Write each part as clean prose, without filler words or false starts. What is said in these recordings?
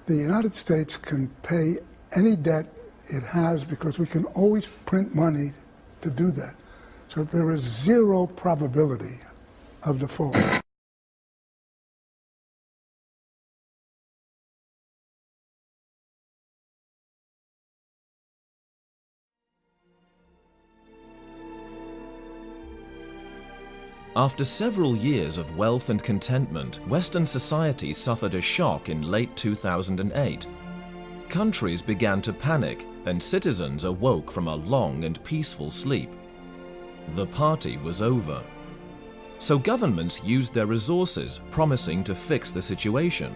The United States can pay any debt it has because we can always print money to do that. So there is zero probability of default. After several years of wealth and contentment, Western society suffered a shock in late 2008. Countries began to panic, and citizens awoke from a long and peaceful sleep. The party was over. So governments used their resources, promising to fix the situation.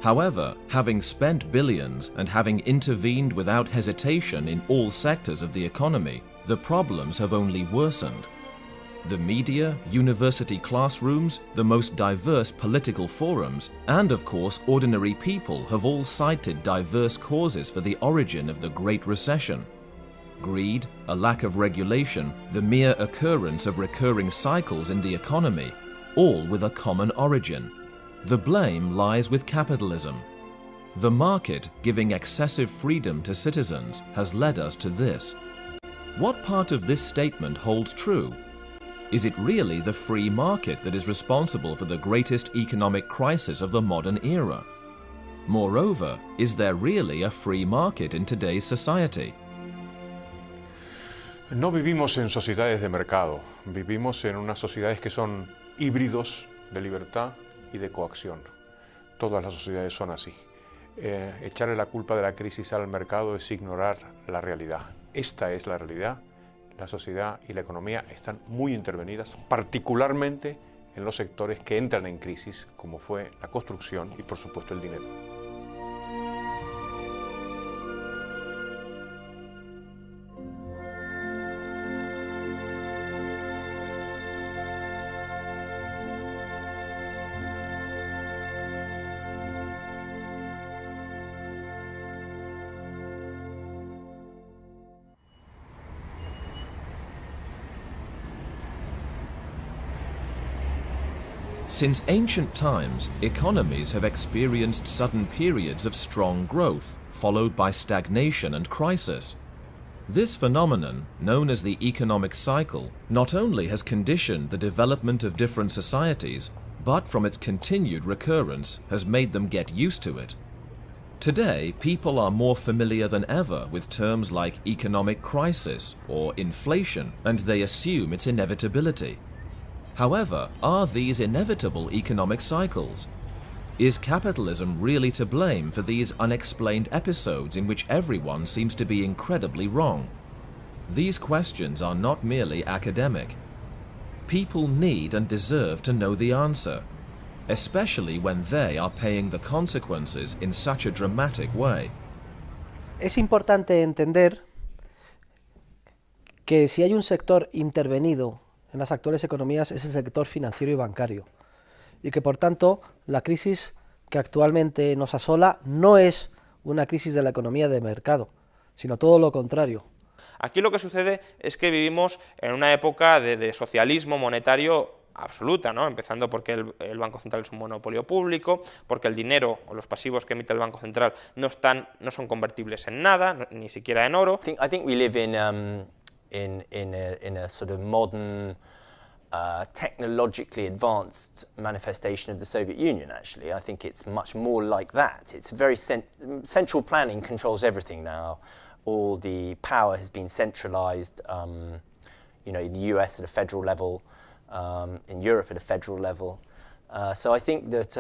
However, having spent billions and having intervened without hesitation in all sectors of the economy, the problems have only worsened. The media, university classrooms, the most diverse political forums, and of course ordinary people have all cited diverse causes for the origin of the Great Recession. Greed, a lack of regulation, the mere occurrence of recurring cycles in the economy, all with a common origin. The blame lies with capitalism. The market, giving excessive freedom to citizens, has led us to this. What part of this statement holds true? Is it really the free market that is responsible for the greatest economic crisis of the modern era? Moreover, is there really a free market in today's society? No vivimos en sociedades de mercado, vivimos en unas sociedades que son híbridos de libertad y de coacción. Todas las sociedades son así. Echarle la culpa de la crisis al mercado es ignorar la realidad. Esta es la realidad. La sociedad y la economía están muy intervenidas, particularmente en los sectores que entran en crisis, como fue la construcción y por supuesto el dinero. Since ancient times, economies have experienced sudden periods of strong growth, followed by stagnation and crisis. This phenomenon, known as the economic cycle, not only has conditioned the development of different societies, but from its continued recurrence has made them get used to it. Today, people are more familiar than ever with terms like economic crisis or inflation, and they assume its inevitability. However, are these inevitable economic cycles? Is capitalism really to blame for these unexplained episodes in which everyone seems to be incredibly wrong? These questions are not merely academic. People need and deserve to know the answer, especially when they are paying the consequences in such a dramatic way. Es importante entender que si hay un sector intervenido en las actuales economías es el sector financiero y bancario, y que por tanto la crisis que actualmente nos asola no es una crisis de la economía de mercado, sino todo lo contrario. Aquí lo que sucede es que vivimos en una época de socialismo monetario absoluta, ¿no? Empezando porque el Banco Central es un monopolio público, porque el dinero o los pasivos que emite el Banco Central no son convertibles en nada, ni siquiera en oro. I think we live in a sort of modern, technologically advanced manifestation of the Soviet Union, actually. I think it's much more like that. It's very central planning controls everything now. All the power has been centralized, you know, in the US at a federal level, in Europe at a federal level. So I think that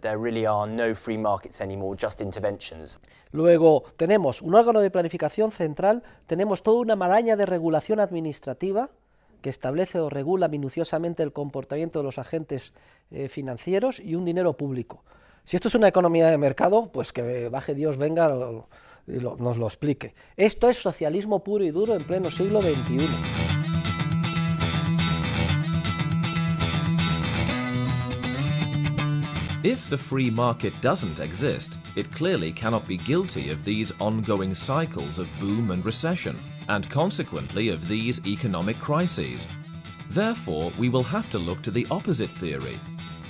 there really are no free markets anymore, just interventions. Luego tenemos un órgano de planificación central, tenemos toda una maraña de regulación administrativa que establece o regula minuciosamente el comportamiento de los agentes financieros y un dinero público. Si esto es una economía de mercado, pues que baje Dios, venga y nos lo explique. Esto es socialismo puro y duro en pleno siglo XXI. If the free market doesn't exist, it clearly cannot be guilty of these ongoing cycles of boom and recession, and consequently of these economic crises. Therefore, we will have to look to the opposite theory.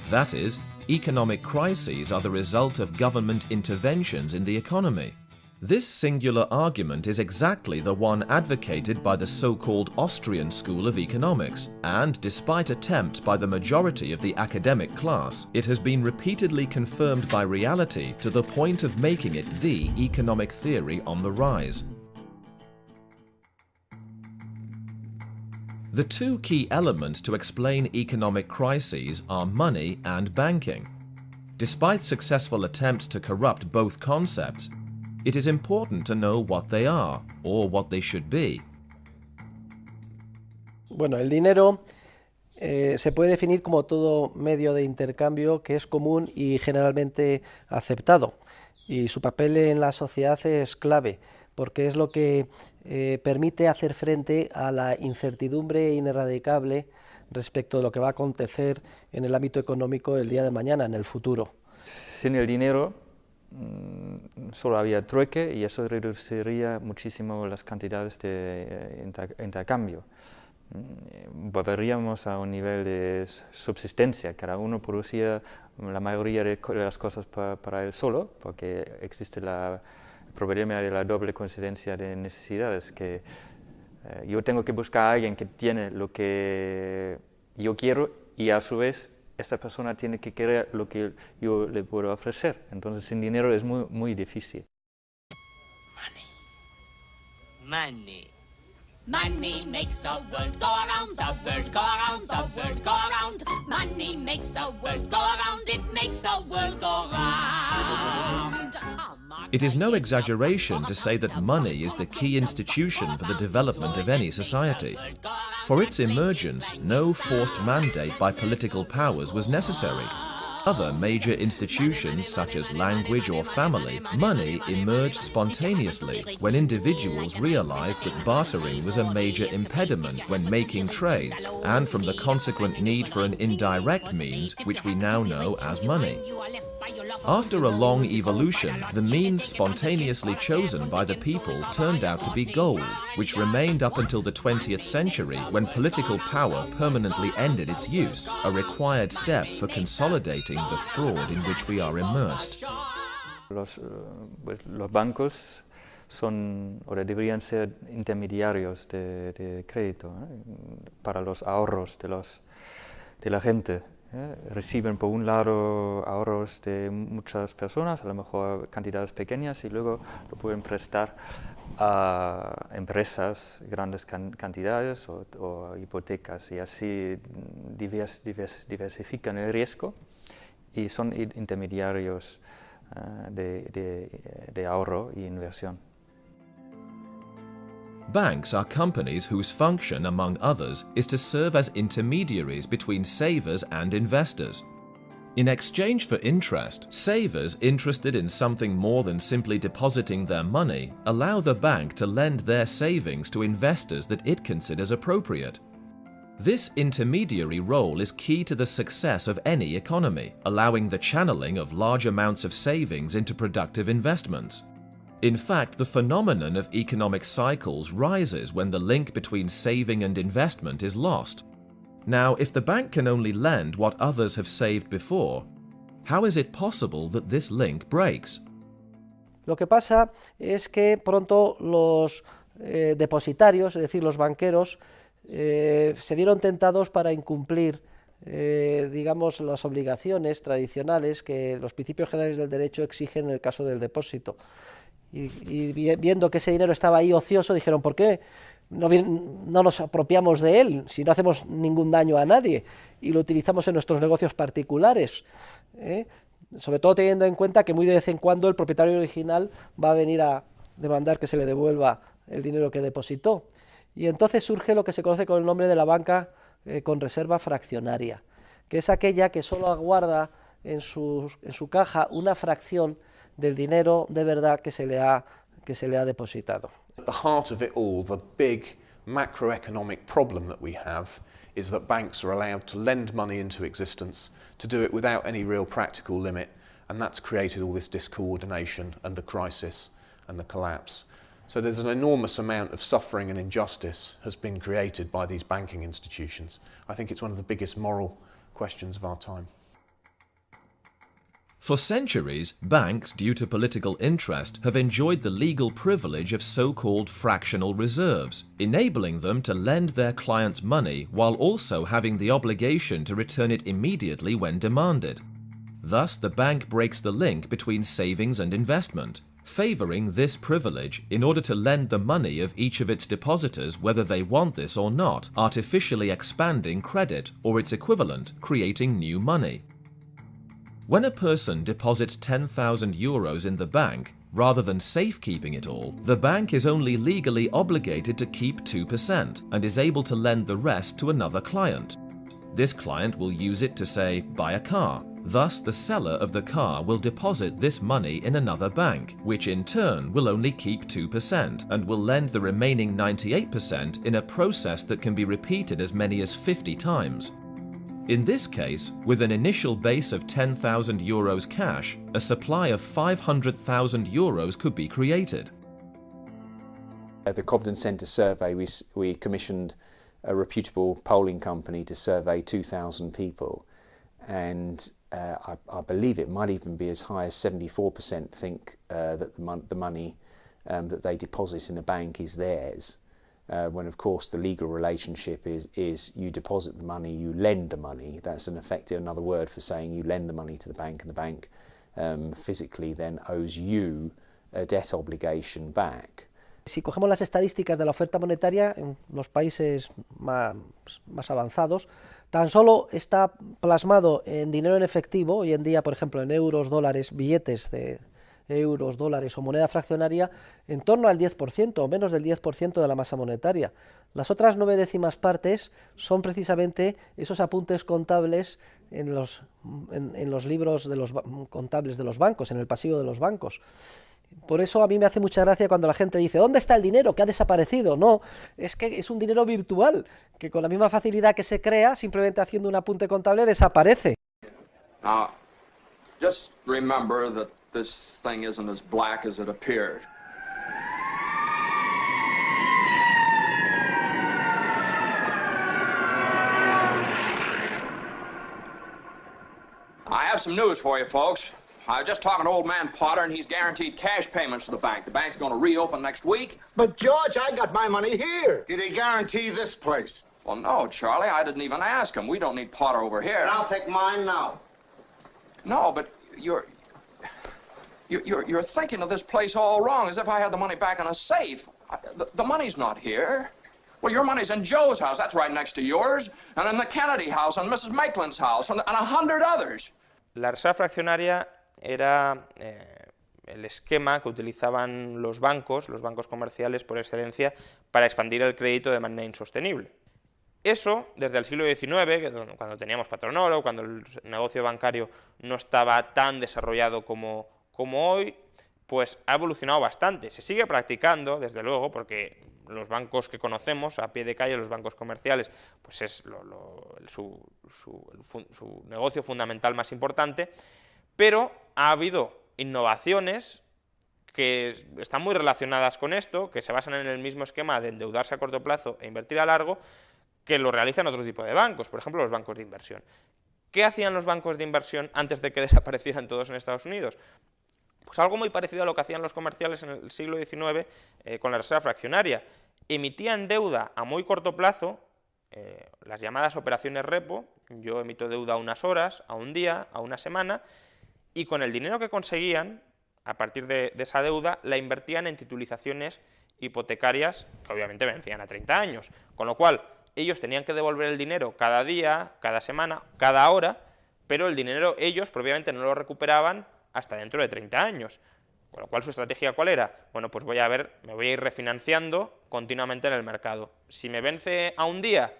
That is, economic crises are the result of government interventions in the economy. This singular argument is exactly the one advocated by the so-called Austrian school of economics, and despite attempts by the majority of the academic class, it has been repeatedly confirmed by reality to the point of making it the economic theory on the rise. The two key elements to explain economic crises are money and banking. Despite successful attempts to corrupt both concepts, it is important to know what they are, or what they should be. Bueno, el dinero se puede definir como todo medio de intercambio que es común y generalmente aceptado. Y su papel en la sociedad es clave, porque es lo que permite hacer frente a la incertidumbre ineradicable respecto de lo que va a acontecer en el ámbito económico el día de mañana, en el futuro. Sin el dinero solo había trueque y eso reduciría muchísimo las cantidades de intercambio. Volveríamos a un nivel de subsistencia, cada uno producía la mayoría de las cosas para él solo, porque existe el problema de la doble coincidencia de necesidades, que yo tengo que buscar a alguien que tiene lo que yo quiero y a su vez esta persona tiene que querer lo que yo le puedo ofrecer. Entonces sin dinero es muy, muy difícil. Money. Money makes the world go around, the world go around, the world go around. Money makes the world go around, it makes the world go round. It is no exaggeration to say that money is the key institution for the development of any society. For its emergence, no forced mandate by political powers was necessary. Other major institutions such as language or family, money emerged spontaneously when individuals realized that bartering was a major impediment when making trades, and from the consequent need for an indirect means which we now know as money. After a long evolution, the means spontaneously chosen by the people turned out to be gold, which remained up until the 20th century when political power permanently ended its use, a required step for consolidating the fraud in which we are immersed. Los bancos son, o deberían ser, intermediarios de crédito para los ahorros de la gente. Reciben por un lado ahorros de muchas personas, a lo mejor cantidades pequeñas, y luego lo pueden prestar a empresas, grandes cantidades o hipotecas, y así diversifican el riesgo y son intermediarios de ahorro y inversión. Banks are companies whose function, among others, is to serve as intermediaries between savers and investors. In exchange for interest, savers interested in something more than simply depositing their money allow the bank to lend their savings to investors that it considers appropriate. This intermediary role is key to the success of any economy, allowing the channeling of large amounts of savings into productive investments. In fact, the phenomenon of economic cycles rises when the link between saving and investment is lost. Now, if the bank can only lend what others have saved before, how is it possible that this link breaks? Lo que pasa es que pronto los depositarios, es decir, los banqueros, se vieron tentados para incumplir digamos, las obligaciones tradicionales que los principios generales del derecho exigen en el caso del depósito. Y viendo que ese dinero estaba ahí ocioso, dijeron, ¿por qué no nos apropiamos de él si no hacemos ningún daño a nadie y lo utilizamos en nuestros negocios particulares? Sobre todo teniendo en cuenta que muy de vez en cuando el propietario original va a venir a demandar que se le devuelva el dinero que depositó. Y entonces surge lo que se conoce con el nombre de la banca con reserva fraccionaria, que es aquella que solo aguarda en su caja una fracción del dinero de verdad que se le ha depositado. At the heart of it all, the big macroeconomic problem that we have is that banks are allowed to lend money into existence, to do it without any real practical limit, and that's created all this discoordination and the crisis and the collapse. So there's an enormous amount of suffering and injustice has been created by these banking institutions. I think it's one of the biggest moral questions of our time. For centuries, banks, due to political interest, have enjoyed the legal privilege of so-called fractional reserves, enabling them to lend their clients money while also having the obligation to return it immediately when demanded. Thus, the bank breaks the link between savings and investment, favoring this privilege in order to lend the money of each of its depositors whether they want this or not, artificially expanding credit or its equivalent, creating new money. When a person deposits 10,000 euros in the bank, rather than safekeeping it all, the bank is only legally obligated to keep 2% and is able to lend the rest to another client. This client will use it to, say, buy a car. Thus, the seller of the car will deposit this money in another bank, which in turn will only keep 2% and will lend the remaining 98% in a process that can be repeated as many as 50 times. In this case, with an initial base of 10,000 euros cash, a supply of 500,000 euros could be created. At the Cobden Centre survey, we commissioned a reputable polling company to survey 2,000 people, and I believe it might even be as high as 74% think that the money that they deposit in a bank is theirs. When of course the legal relationship is you deposit the money, you lend the money. That's in effect another word for saying you lend the money to the bank, and the bank physically then owes you a debt obligation back. Si cogemos las estadísticas de la oferta monetaria en los países más avanzados, tan solo está plasmado en dinero en efectivo, hoy en día, por ejemplo, en euros, dólares, billetes de euros, dólares o moneda fraccionaria, en torno al 10% o menos del 10% de la masa monetaria. Las otras 9 décimas partes son precisamente esos apuntes contables en los libros de los contables de los bancos, en el pasivo de los bancos. Por eso a mí me hace mucha gracia cuando la gente dice ¿dónde está el dinero? ¿Que ha desaparecido? No, es que es un dinero virtual, que con la misma facilidad que se crea, simplemente haciendo un apunte contable, desaparece. Now, just remember that this thing isn't as black as it appeared. I have some news for you, folks. I was just talking to old man Potter, and he's guaranteed cash payments to the bank. The bank's going to reopen next week. But, George, I got my money here. Did he guarantee this place? Well, no, Charlie, I didn't even ask him. We don't need Potter over here. And I'll take mine now. No, but you're thinking of this place all wrong, as if I had the money back in a safe. The money's not here. Well, your money's in Joe's house. That's right next to yours. And in the Kennedy house, and Mrs. Maitland's house, and 100 others. La reserva fraccionaria era el esquema que utilizaban los bancos comerciales por excelencia para expandir el crédito de manera insostenible. Eso, desde el siglo XIX, cuando teníamos patrón oro, cuando el negocio bancario no estaba tan desarrollado como hoy, pues ha evolucionado bastante. Se sigue practicando, desde luego, porque los bancos que conocemos a pie de calle, los bancos comerciales, pues es su negocio fundamental más importante, pero ha habido innovaciones que están muy relacionadas con esto, que se basan en el mismo esquema de endeudarse a corto plazo e invertir a largo, que lo realizan otro tipo de bancos, por ejemplo los bancos de inversión. ¿Qué hacían los bancos de inversión antes de que desaparecieran todos en Estados Unidos? Pues algo muy parecido a lo que hacían los comerciales en el siglo XIX con la reserva fraccionaria. Emitían deuda a muy corto plazo, las llamadas operaciones repo. Yo emito deuda a unas horas, a un día, a una semana, y con el dinero que conseguían, a partir de esa deuda, la invertían en titulizaciones hipotecarias que obviamente vencían a 30 años. Con lo cual, ellos tenían que devolver el dinero cada día, cada semana, cada hora, pero el dinero ellos propiamente no lo recuperaban hasta dentro de 30 años. Con lo cual, ¿su estrategia cuál era? Bueno, pues me voy a ir refinanciando continuamente en el mercado. Si me vence a un día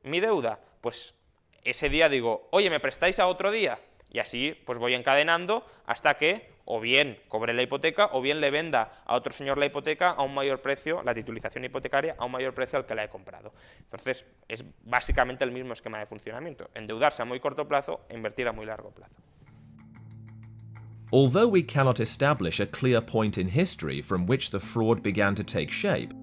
mi deuda, pues ese día digo, oye, ¿me prestáis a otro día? Y así pues voy encadenando hasta que o bien cobre la hipoteca o bien le venda a otro señor la hipoteca a un mayor precio, la titulización hipotecaria, a un mayor precio al que la he comprado. Entonces, es básicamente el mismo esquema de funcionamiento, endeudarse a muy corto plazo e invertir a muy largo plazo. Although we cannot establish a clear point in history from which the fraud began to take shape,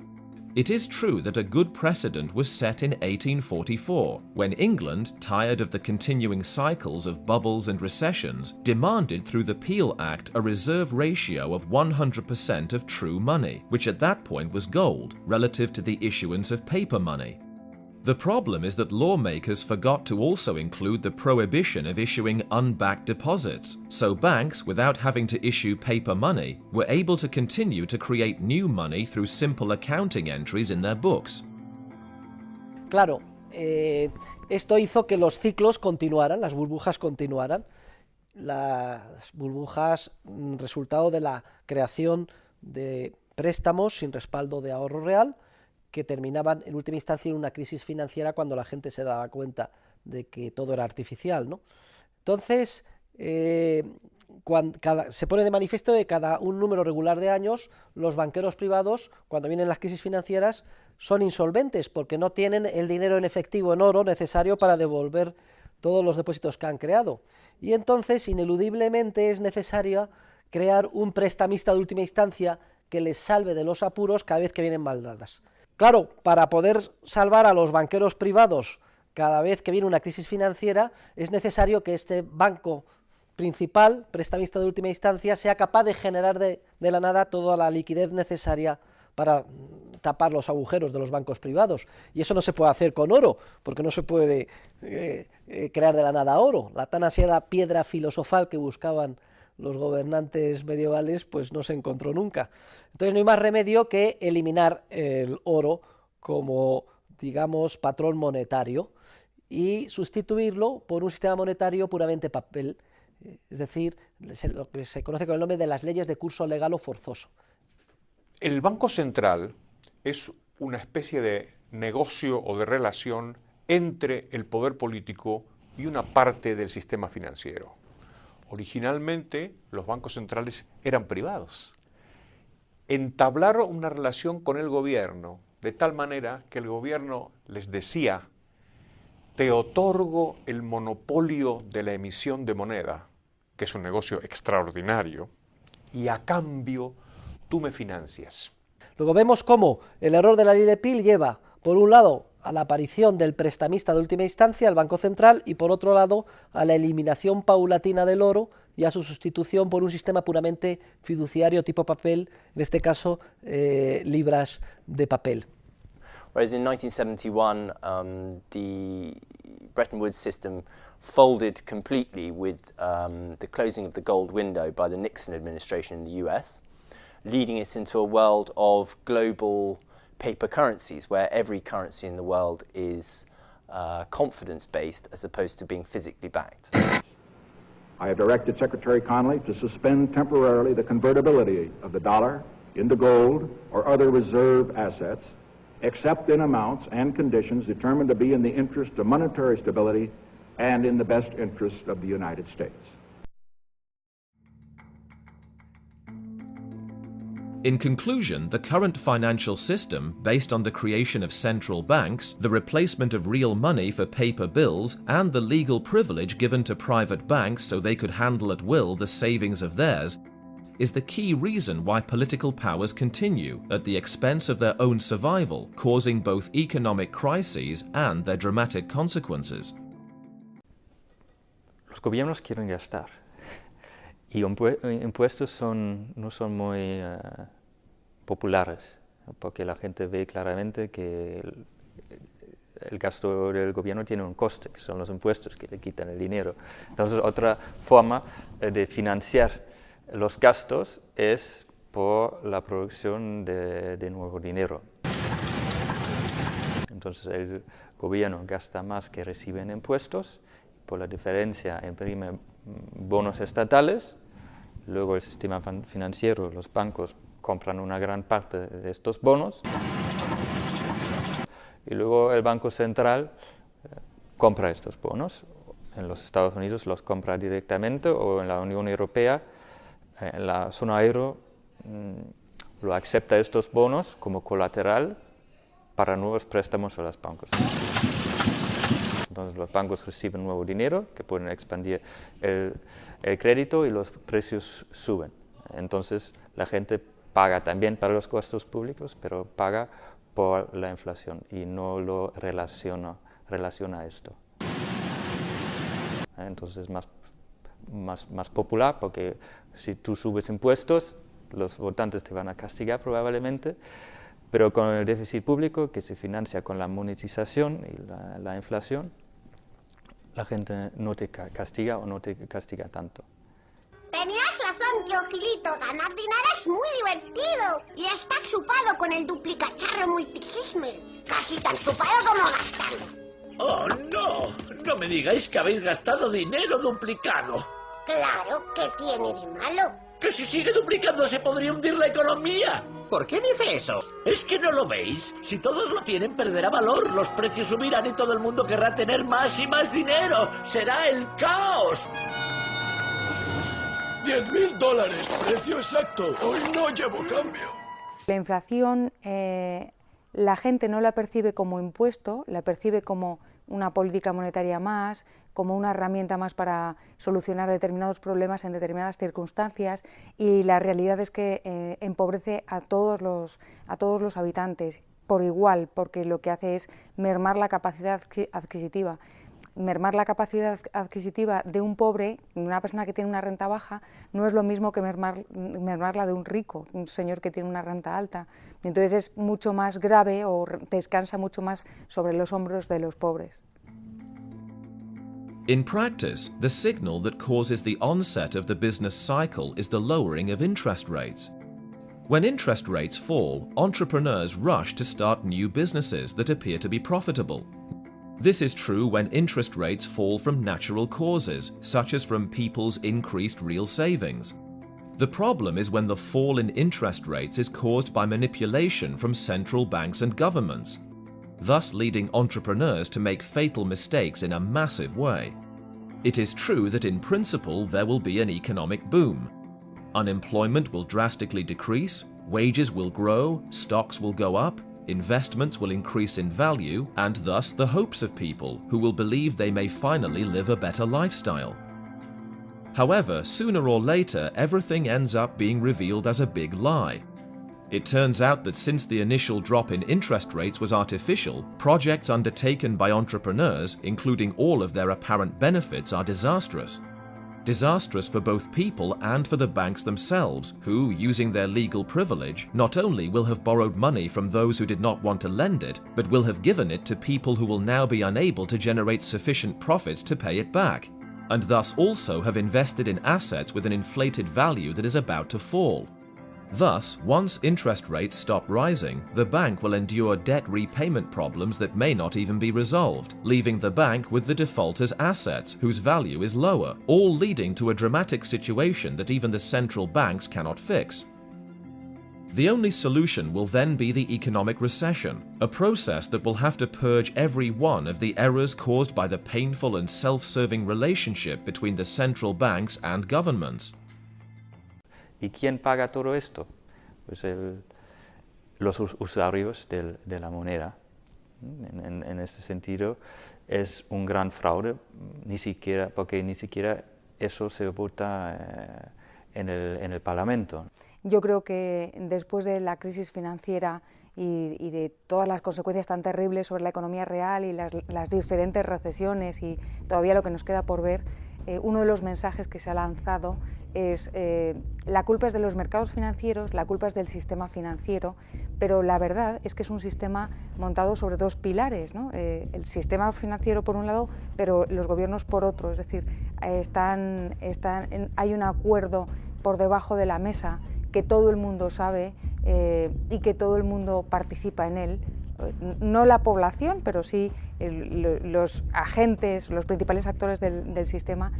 It is true that a good precedent was set in 1844, when England, tired of the continuing cycles of bubbles and recessions, demanded through the Peel Act a reserve ratio of 100% of true money, which at that point was gold, relative to the issuance of paper money. The problem is that lawmakers forgot to also include the prohibition of issuing unbacked deposits, so banks, without having to issue paper money, were able to continue to create new money through simple accounting entries in their books. Claro, esto hizo que los ciclos continuaran, las burbujas continuaran. Las burbujas, resultado de la creación de préstamos sin respaldo de ahorro real, que terminaban en última instancia en una crisis financiera cuando la gente se daba cuenta de que todo era artificial, ¿no? Entonces, se pone de manifiesto que cada un número regular de años, los banqueros privados, cuando vienen las crisis financieras, son insolventes porque no tienen el dinero en efectivo, en oro, necesario para devolver todos los depósitos que han creado. Y entonces, ineludiblemente, es necesario crear un prestamista de última instancia que les salve de los apuros cada vez que vienen mal dadas. Claro, para poder salvar a los banqueros privados cada vez que viene una crisis financiera, es necesario que este banco principal, prestamista de última instancia, sea capaz de generar de la nada toda la liquidez necesaria para tapar los agujeros de los bancos privados. Y eso no se puede hacer con oro, porque no se puede crear de la nada oro. La tan ansiada piedra filosofal que buscaban los gobernantes medievales, pues no se encontró nunca. Entonces no hay más remedio que eliminar el oro como, digamos, patrón monetario y sustituirlo por un sistema monetario puramente papel, es decir, lo que se conoce con el nombre de las leyes de curso legal o forzoso. El Banco Central es una especie de negocio o de relación entre el poder político y una parte del sistema financiero. Originalmente los bancos centrales eran privados. Entablaron una relación con el gobierno de tal manera que el gobierno les decía: te otorgo el monopolio de la emisión de moneda, que es un negocio extraordinario, y a cambio tú me financias. Luego vemos cómo el error de la ley de Peel lleva, por un lado, a la aparición del prestamista de última instancia, el Banco Central, y por otro lado, a la eliminación paulatina del oro y a su sustitución por un sistema puramente fiduciario tipo papel, en este caso, libras de papel. Whereas in 1971, the Bretton Woods system folded completely with the closing of the gold window by the Nixon administration in the US, leading us into a world of global paper currencies, where every currency in the world is confidence-based as opposed to being physically backed. I have directed Secretary Connally to suspend temporarily the convertibility of the dollar into gold or other reserve assets, except in amounts and conditions determined to be in the interest of monetary stability and in the best interest of the United States. In conclusion, the current financial system, based on the creation of central banks, the replacement of real money for paper bills, and the legal privilege given to private banks so they could handle at will the savings of theirs, is the key reason why political powers continue at the expense of their own survival, causing both economic crises and their dramatic consequences. Los gobiernos quieren gastar. Y impuestos no son muy populares, porque la gente ve claramente que el gasto del gobierno tiene un coste, que son los impuestos que le quitan el dinero. Entonces, otra forma de financiar los gastos es por la producción de nuevo dinero. Entonces, el gobierno gasta más que recibe en impuestos, por la diferencia imprime bonos estatales, luego el sistema financiero, los bancos compran una gran parte de estos bonos y luego el Banco Central compra estos bonos. En los Estados Unidos los compra directamente o en la Unión Europea, en la zona euro, lo acepta estos bonos como colateral para nuevos préstamos a los bancos. Entonces los bancos reciben nuevo dinero que pueden expandir el crédito y los precios suben. Entonces la gente paga también para los gastos públicos, pero paga por la inflación y no lo relaciona esto. Entonces es más popular porque si tú subes impuestos, los votantes te van a castigar probablemente, pero con el déficit público que se financia con la monetización y la inflación, la gente no te castiga o no te castiga tanto. Tenías razón, tío Gilito. Ganar dinero es muy divertido. Y está chupado con el duplicacharro multichisme. Casi tan chupado como gastarlo. ¡Oh, no! No me digáis que habéis gastado dinero duplicado. Claro, ¿qué tiene de malo? ¡Que si sigue duplicando se podría hundir la economía! ¿Por qué dice eso? ¿Es que no lo veis? Si todos lo tienen, perderá valor. Los precios subirán y todo el mundo querrá tener más y más dinero. ¡Será el caos! $10.000, precio exacto. Hoy no llevo cambio. La inflación, la gente no la percibe como impuesto, la percibe como una política monetaria más, como una herramienta más para solucionar determinados problemas en determinadas circunstancias, y la realidad es que empobrece a todos los habitantes por igual, porque lo que hace es mermar la capacidad adquisitiva. Mermar la capacidad adquisitiva de un pobre, una persona que tiene una renta baja, no es lo mismo que mermarla de un rico, un señor que tiene una renta alta. Entonces es mucho más grave o descansa mucho más sobre los hombros de los pobres. In practice, the signal that causes the onset of the business cycle is the lowering of interest rates. When interest rates fall, entrepreneurs rush to start new businesses that appear to be profitable. This is true when interest rates fall from natural causes, such as from people's increased real savings. The problem is when the fall in interest rates is caused by manipulation from central banks and governments, thus leading entrepreneurs to make fatal mistakes in a massive way. It is true that in principle there will be an economic boom. Unemployment will drastically decrease, wages will grow, stocks will go up, investments will increase in value, and thus the hopes of people who will believe they may finally live a better lifestyle. However, sooner or later, everything ends up being revealed as a big lie. It turns out that since the initial drop in interest rates was artificial, projects undertaken by entrepreneurs, including all of their apparent benefits, are disastrous. Disastrous for both people and for the banks themselves, who, using their legal privilege, not only will have borrowed money from those who did not want to lend it, but will have given it to people who will now be unable to generate sufficient profits to pay it back, and thus also have invested in assets with an inflated value that is about to fall. Thus, once interest rates stop rising, the bank will endure debt repayment problems that may not even be resolved, leaving the bank with the defaulter's assets, whose value is lower, all leading to a dramatic situation that even the central banks cannot fix. The only solution will then be the economic recession, a process that will have to purge every one of the errors caused by the painful and self-serving relationship between the central banks and governments. ¿Y quién paga todo esto? Pues los usuarios de la moneda. En este sentido, es un gran fraude, porque ni siquiera eso se vota en el Parlamento. Yo creo que después de la crisis financiera y de todas las consecuencias tan terribles sobre la economía real y las diferentes recesiones y todavía lo que nos queda por ver, uno de los mensajes que se ha lanzado es la culpa es de los mercados financieros, la culpa es del sistema financiero, pero la verdad es que es un sistema montado sobre dos pilares, ¿no? El sistema financiero por un lado, pero los gobiernos por otro, es decir, hay un acuerdo por debajo de la mesa que todo el mundo sabe y que todo el mundo participa en él. No la población, pero sí los agentes, los principales actores del sistema,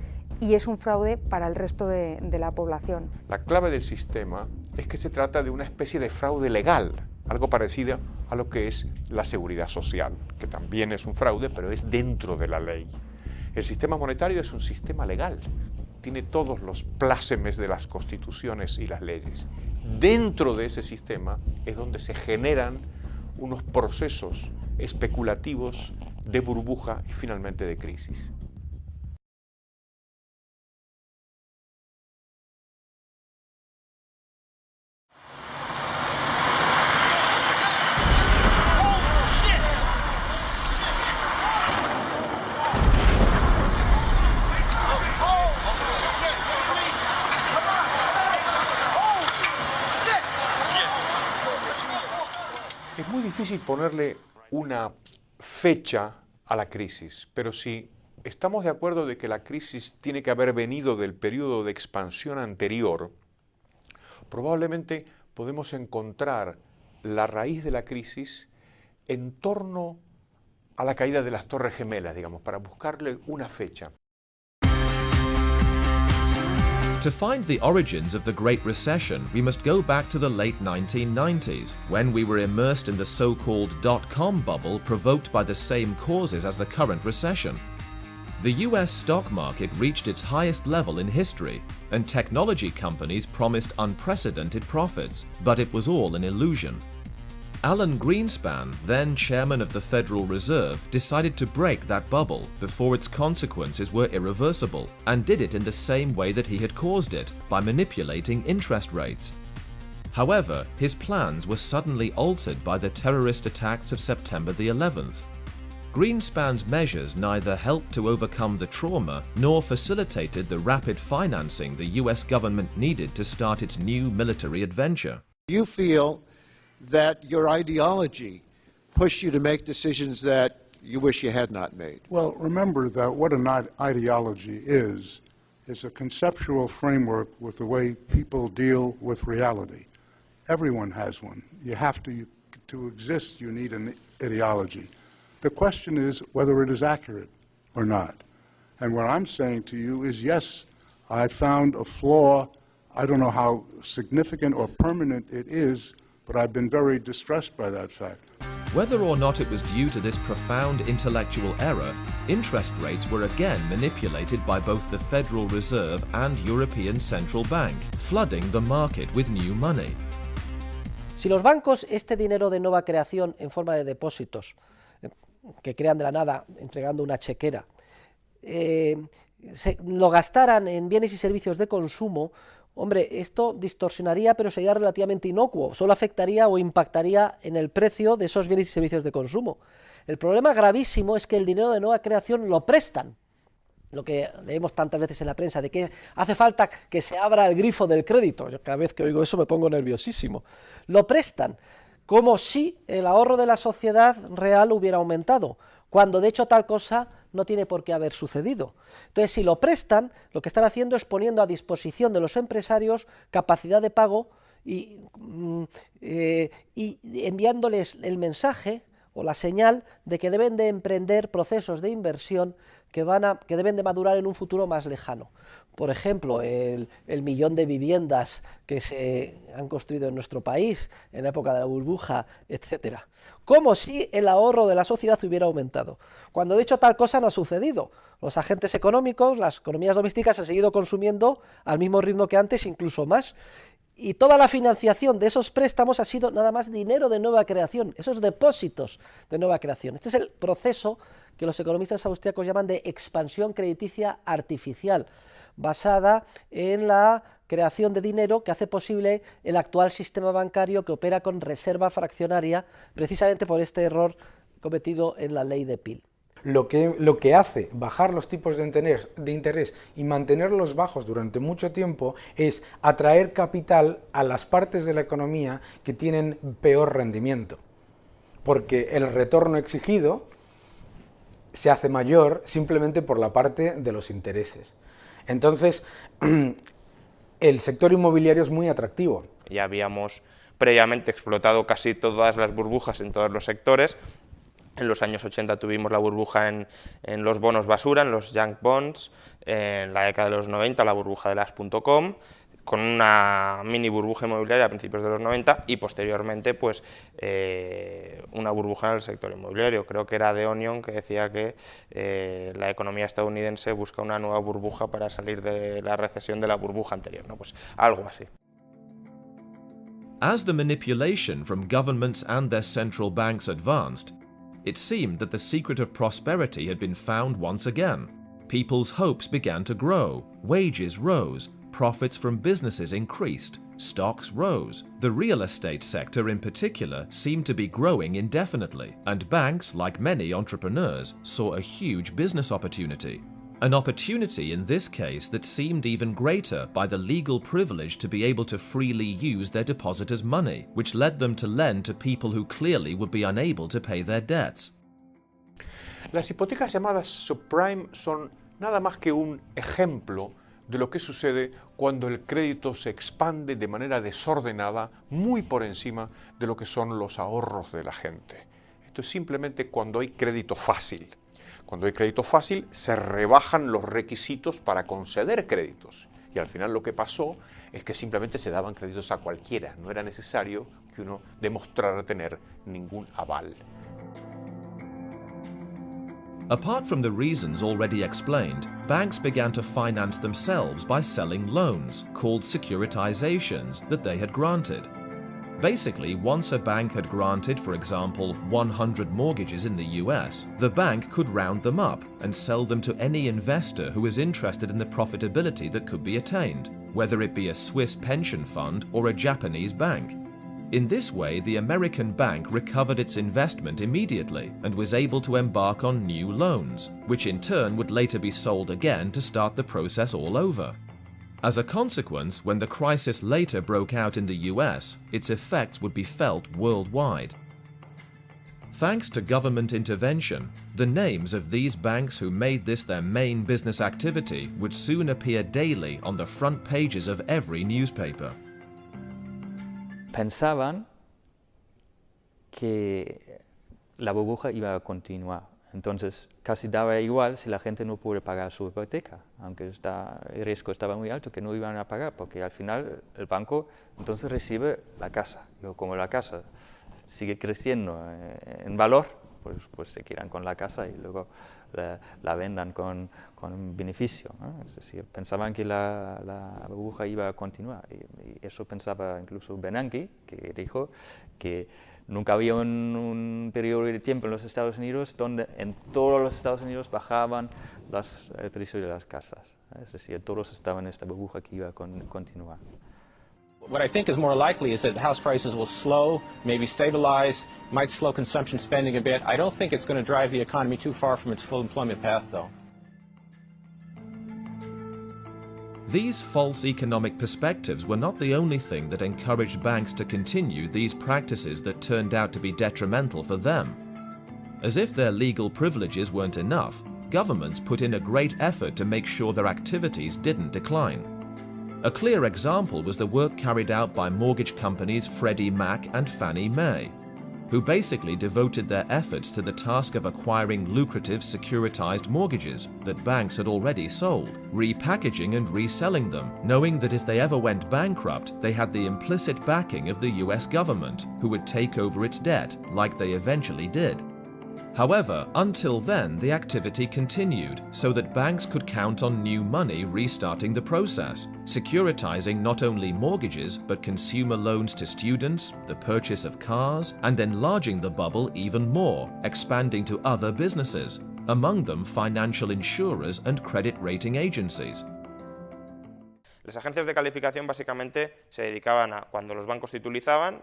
y es un fraude para el resto de la población. La clave del sistema es que se trata de una especie de fraude legal, algo parecido a lo que es la seguridad social, que también es un fraude, pero es dentro de la ley. El sistema monetario es un sistema legal, tiene todos los plácemes de las constituciones y las leyes. Dentro de ese sistema es donde se generan unos procesos especulativos de burbuja y finalmente de crisis. difícil ponerle una fecha a la crisis, pero si estamos de acuerdo de que la crisis tiene que haber venido del periodo de expansión anterior, probablemente podemos encontrar la raíz de la crisis en torno a la caída de las Torres Gemelas, digamos, para buscarle una fecha. To find the origins of the Great Recession, we must go back to the late 1990s, when we were immersed in the so-called dot-com bubble provoked by the same causes as the current recession. The US stock market reached its highest level in history, and technology companies promised unprecedented profits, but it was all an illusion. Alan Greenspan, then chairman of the Federal Reserve, decided to break that bubble before its consequences were irreversible, and did it in the same way that he had caused it, by manipulating interest rates. However, his plans were suddenly altered by the terrorist attacks of September the 11th. Greenspan's measures neither helped to overcome the trauma nor facilitated the rapid financing the US government needed to start its new military adventure. You feel that your ideology pushed you to make decisions that you wish you had not made? Well, remember that what an ideology is a conceptual framework with the way people deal with reality. Everyone has one. You have to exist, you need an ideology. The question is whether it is accurate or not. And what I'm saying to you is, yes, I found a flaw. I don't know how significant or permanent it is, but I've been very distressed by that fact. Whether or not it was due to this profound intellectual error, interest rates were again manipulated by both the Federal Reserve and European Central Bank, flooding the market with new money. Si los bancos este dinero de nueva creación en forma de depósitos, que crean de la nada entregando una chequera, lo gastaran en bienes y servicios de consumo, hombre, esto distorsionaría, pero sería relativamente inocuo, solo afectaría o impactaría en el precio de esos bienes y servicios de consumo. El problema gravísimo es que el dinero de nueva creación lo prestan, lo que leemos tantas veces en la prensa, de que hace falta que se abra el grifo del crédito. Yo cada vez que oigo eso me pongo nerviosísimo. Lo prestan, como si el ahorro de la sociedad real hubiera aumentado, cuando de hecho tal cosa no tiene por qué haber sucedido. Entonces, si lo prestan, lo que están haciendo es poniendo a disposición de los empresarios capacidad de pago y enviándoles el mensaje o la señal de que deben de emprender procesos de inversión que deben de madurar en un futuro más lejano. Por ejemplo, el millón de viviendas que se han construido en nuestro país en la época de la burbuja, etcétera. Como si el ahorro de la sociedad hubiera aumentado, cuando de hecho tal cosa no ha sucedido. Los agentes económicos, las economías domésticas han seguido consumiendo al mismo ritmo que antes, incluso más. Y toda la financiación de esos préstamos ha sido nada más dinero de nueva creación, esos depósitos de nueva creación. Este es el proceso que los economistas austríacos llaman de expansión crediticia artificial, basada en la creación de dinero que hace posible el actual sistema bancario que opera con reserva fraccionaria, precisamente por este error cometido en la ley de Peel. Lo que hace bajar los tipos de interés y mantenerlos bajos durante mucho tiempo es atraer capital a las partes de la economía que tienen peor rendimiento, porque el retorno exigido se hace mayor simplemente por la parte de los intereses. Entonces, el sector inmobiliario es muy atractivo. Ya habíamos previamente explotado casi todas las burbujas en todos los sectores. En los años 80 tuvimos la burbuja en los bonos basura, en los junk bonds, en la década de los 90 la burbuja de las .com, con una mini burbuja inmobiliaria a principios de los 90 y posteriormente pues una burbuja en el sector inmobiliario. Creo que era The Onion que decía que la economía estadounidense busca una nueva burbuja para salir de la recesión de la burbuja anterior, ¿no? Pues algo así. As the manipulation from governments and their central banks advanced, it seemed that the secret of prosperity had been found once again. People's hopes began to grow, wages rose, profits from businesses increased, stocks rose. The real estate sector in particular seemed to be growing indefinitely, and banks, like many entrepreneurs, saw a huge business opportunity. An opportunity in this case that seemed even greater by the legal privilege to be able to freely use their depositors' money, which led them to lend to people who clearly would be unable to pay their debts. Las hipotecas llamadas subprime son nada más que un ejemplo de lo que sucede cuando el crédito se expande de manera desordenada, muy por encima de lo que son los ahorros de la gente. Esto es simplemente cuando hay crédito fácil. Cuando hay crédito fácil, se rebajan los requisitos para conceder créditos. Y al final lo que pasó es que simplemente se daban créditos a cualquiera. No era necesario que uno demostrara tener ningún aval. Apart from the reasons already explained, banks began to finance themselves by selling loans, called securitizations, that they had granted. Basically, once a bank had granted, for example, 100 mortgages in the US, the bank could round them up and sell them to any investor who is interested in the profitability that could be attained, whether it be a Swiss pension fund or a Japanese bank. In this way, the American bank recovered its investment immediately and was able to embark on new loans, which in turn would later be sold again to start the process all over. As a consequence, when the crisis later broke out in the US, its effects would be felt worldwide. Thanks to government intervention, the names of these banks who made this their main business activity would soon appear daily on the front pages of every newspaper. Pensaban que la burbuja iba a continuar. Entonces, casi daba igual si la gente no puede pagar su hipoteca, aunque el riesgo estaba muy alto, que no iban a pagar, porque al final el banco entonces recibe la casa. Y como la casa sigue creciendo en valor, pues se quedan con la casa y luego la vendan con un beneficio, ¿no? Es decir, pensaban que la burbuja iba a continuar. Y eso pensaba incluso Bernanke, que dijo que nunca había un periodo de tiempo en los Estados Unidos donde en todos los Estados Unidos bajaban el precio de las casas. Es decir, todos estaban en esta burbuja que iba a continuar. What I think is more likely is that house prices will slow, maybe stabilize, might slow consumption spending a bit. I don't think it's going to drive the economy too far from its full employment path, though. These false economic perspectives were not the only thing that encouraged banks to continue these practices that turned out to be detrimental for them. As if their legal privileges weren't enough, governments put in a great effort to make sure their activities didn't decline. A clear example was the work carried out by mortgage companies Freddie Mac and Fannie Mae, who basically devoted their efforts to the task of acquiring lucrative securitized mortgages that banks had already sold, repackaging and reselling them, knowing that if they ever went bankrupt, they had the implicit backing of the US government, who would take over its debt, like they eventually did. However, until then, the activity continued, so that banks could count on new money restarting the process, securitizing not only mortgages, but consumer loans to students, the purchase of cars, and enlarging the bubble even more, expanding to other businesses, among them financial insurers and credit rating agencies. Las agencias de calificación básicamente se dedicaban a, cuando los bancos titulizaban,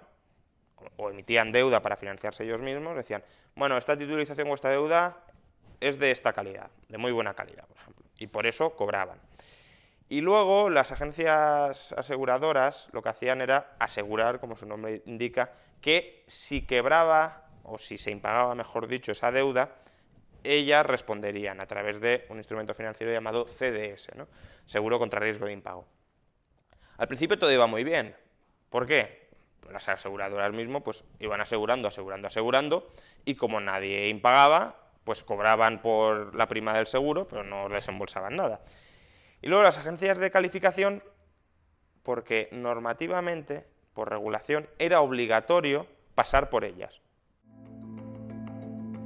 o emitían deuda para financiarse ellos mismos, decían, bueno, esta titulización o esta deuda es de esta calidad, de muy buena calidad, por ejemplo, y por eso cobraban. Y luego las agencias aseguradoras lo que hacían era asegurar, como su nombre indica, que si quebraba, o si se impagaba, mejor dicho, esa deuda, ellas responderían a través de un instrumento financiero llamado CDS, ¿no? Seguro contra riesgo de impago. Al principio todo iba muy bien. ¿Por qué? Las aseguradoras mismo pues iban asegurando, y como nadie impagaba, pues cobraban por la prima del seguro, pero no desembolsaban nada. Y luego las agencias de calificación, porque normativamente, por regulación, era obligatorio pasar por ellas.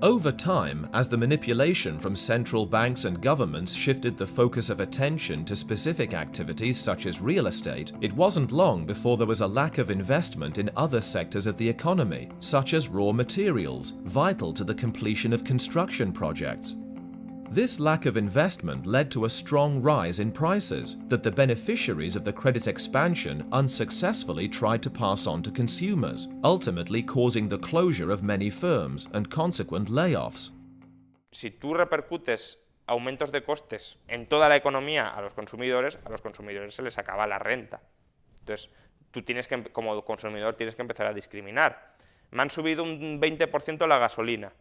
Over time, as the manipulation from central banks and governments shifted the focus of attention to specific activities such as real estate, it wasn't long before there was a lack of investment in other sectors of the economy, such as raw materials, vital to the completion of construction projects. This lack of investment led to a strong rise in prices that the beneficiaries of the credit expansion unsuccessfully tried to pass on to consumers, ultimately causing the closure of many firms and consequent layoffs. Si tú repercutes aumentos de costes en toda la economía a los consumidores se les acaba la renta. Entonces, tú tienes que, como consumidor, tienes que empezar a discriminar. Me han subido un 20% la gasolina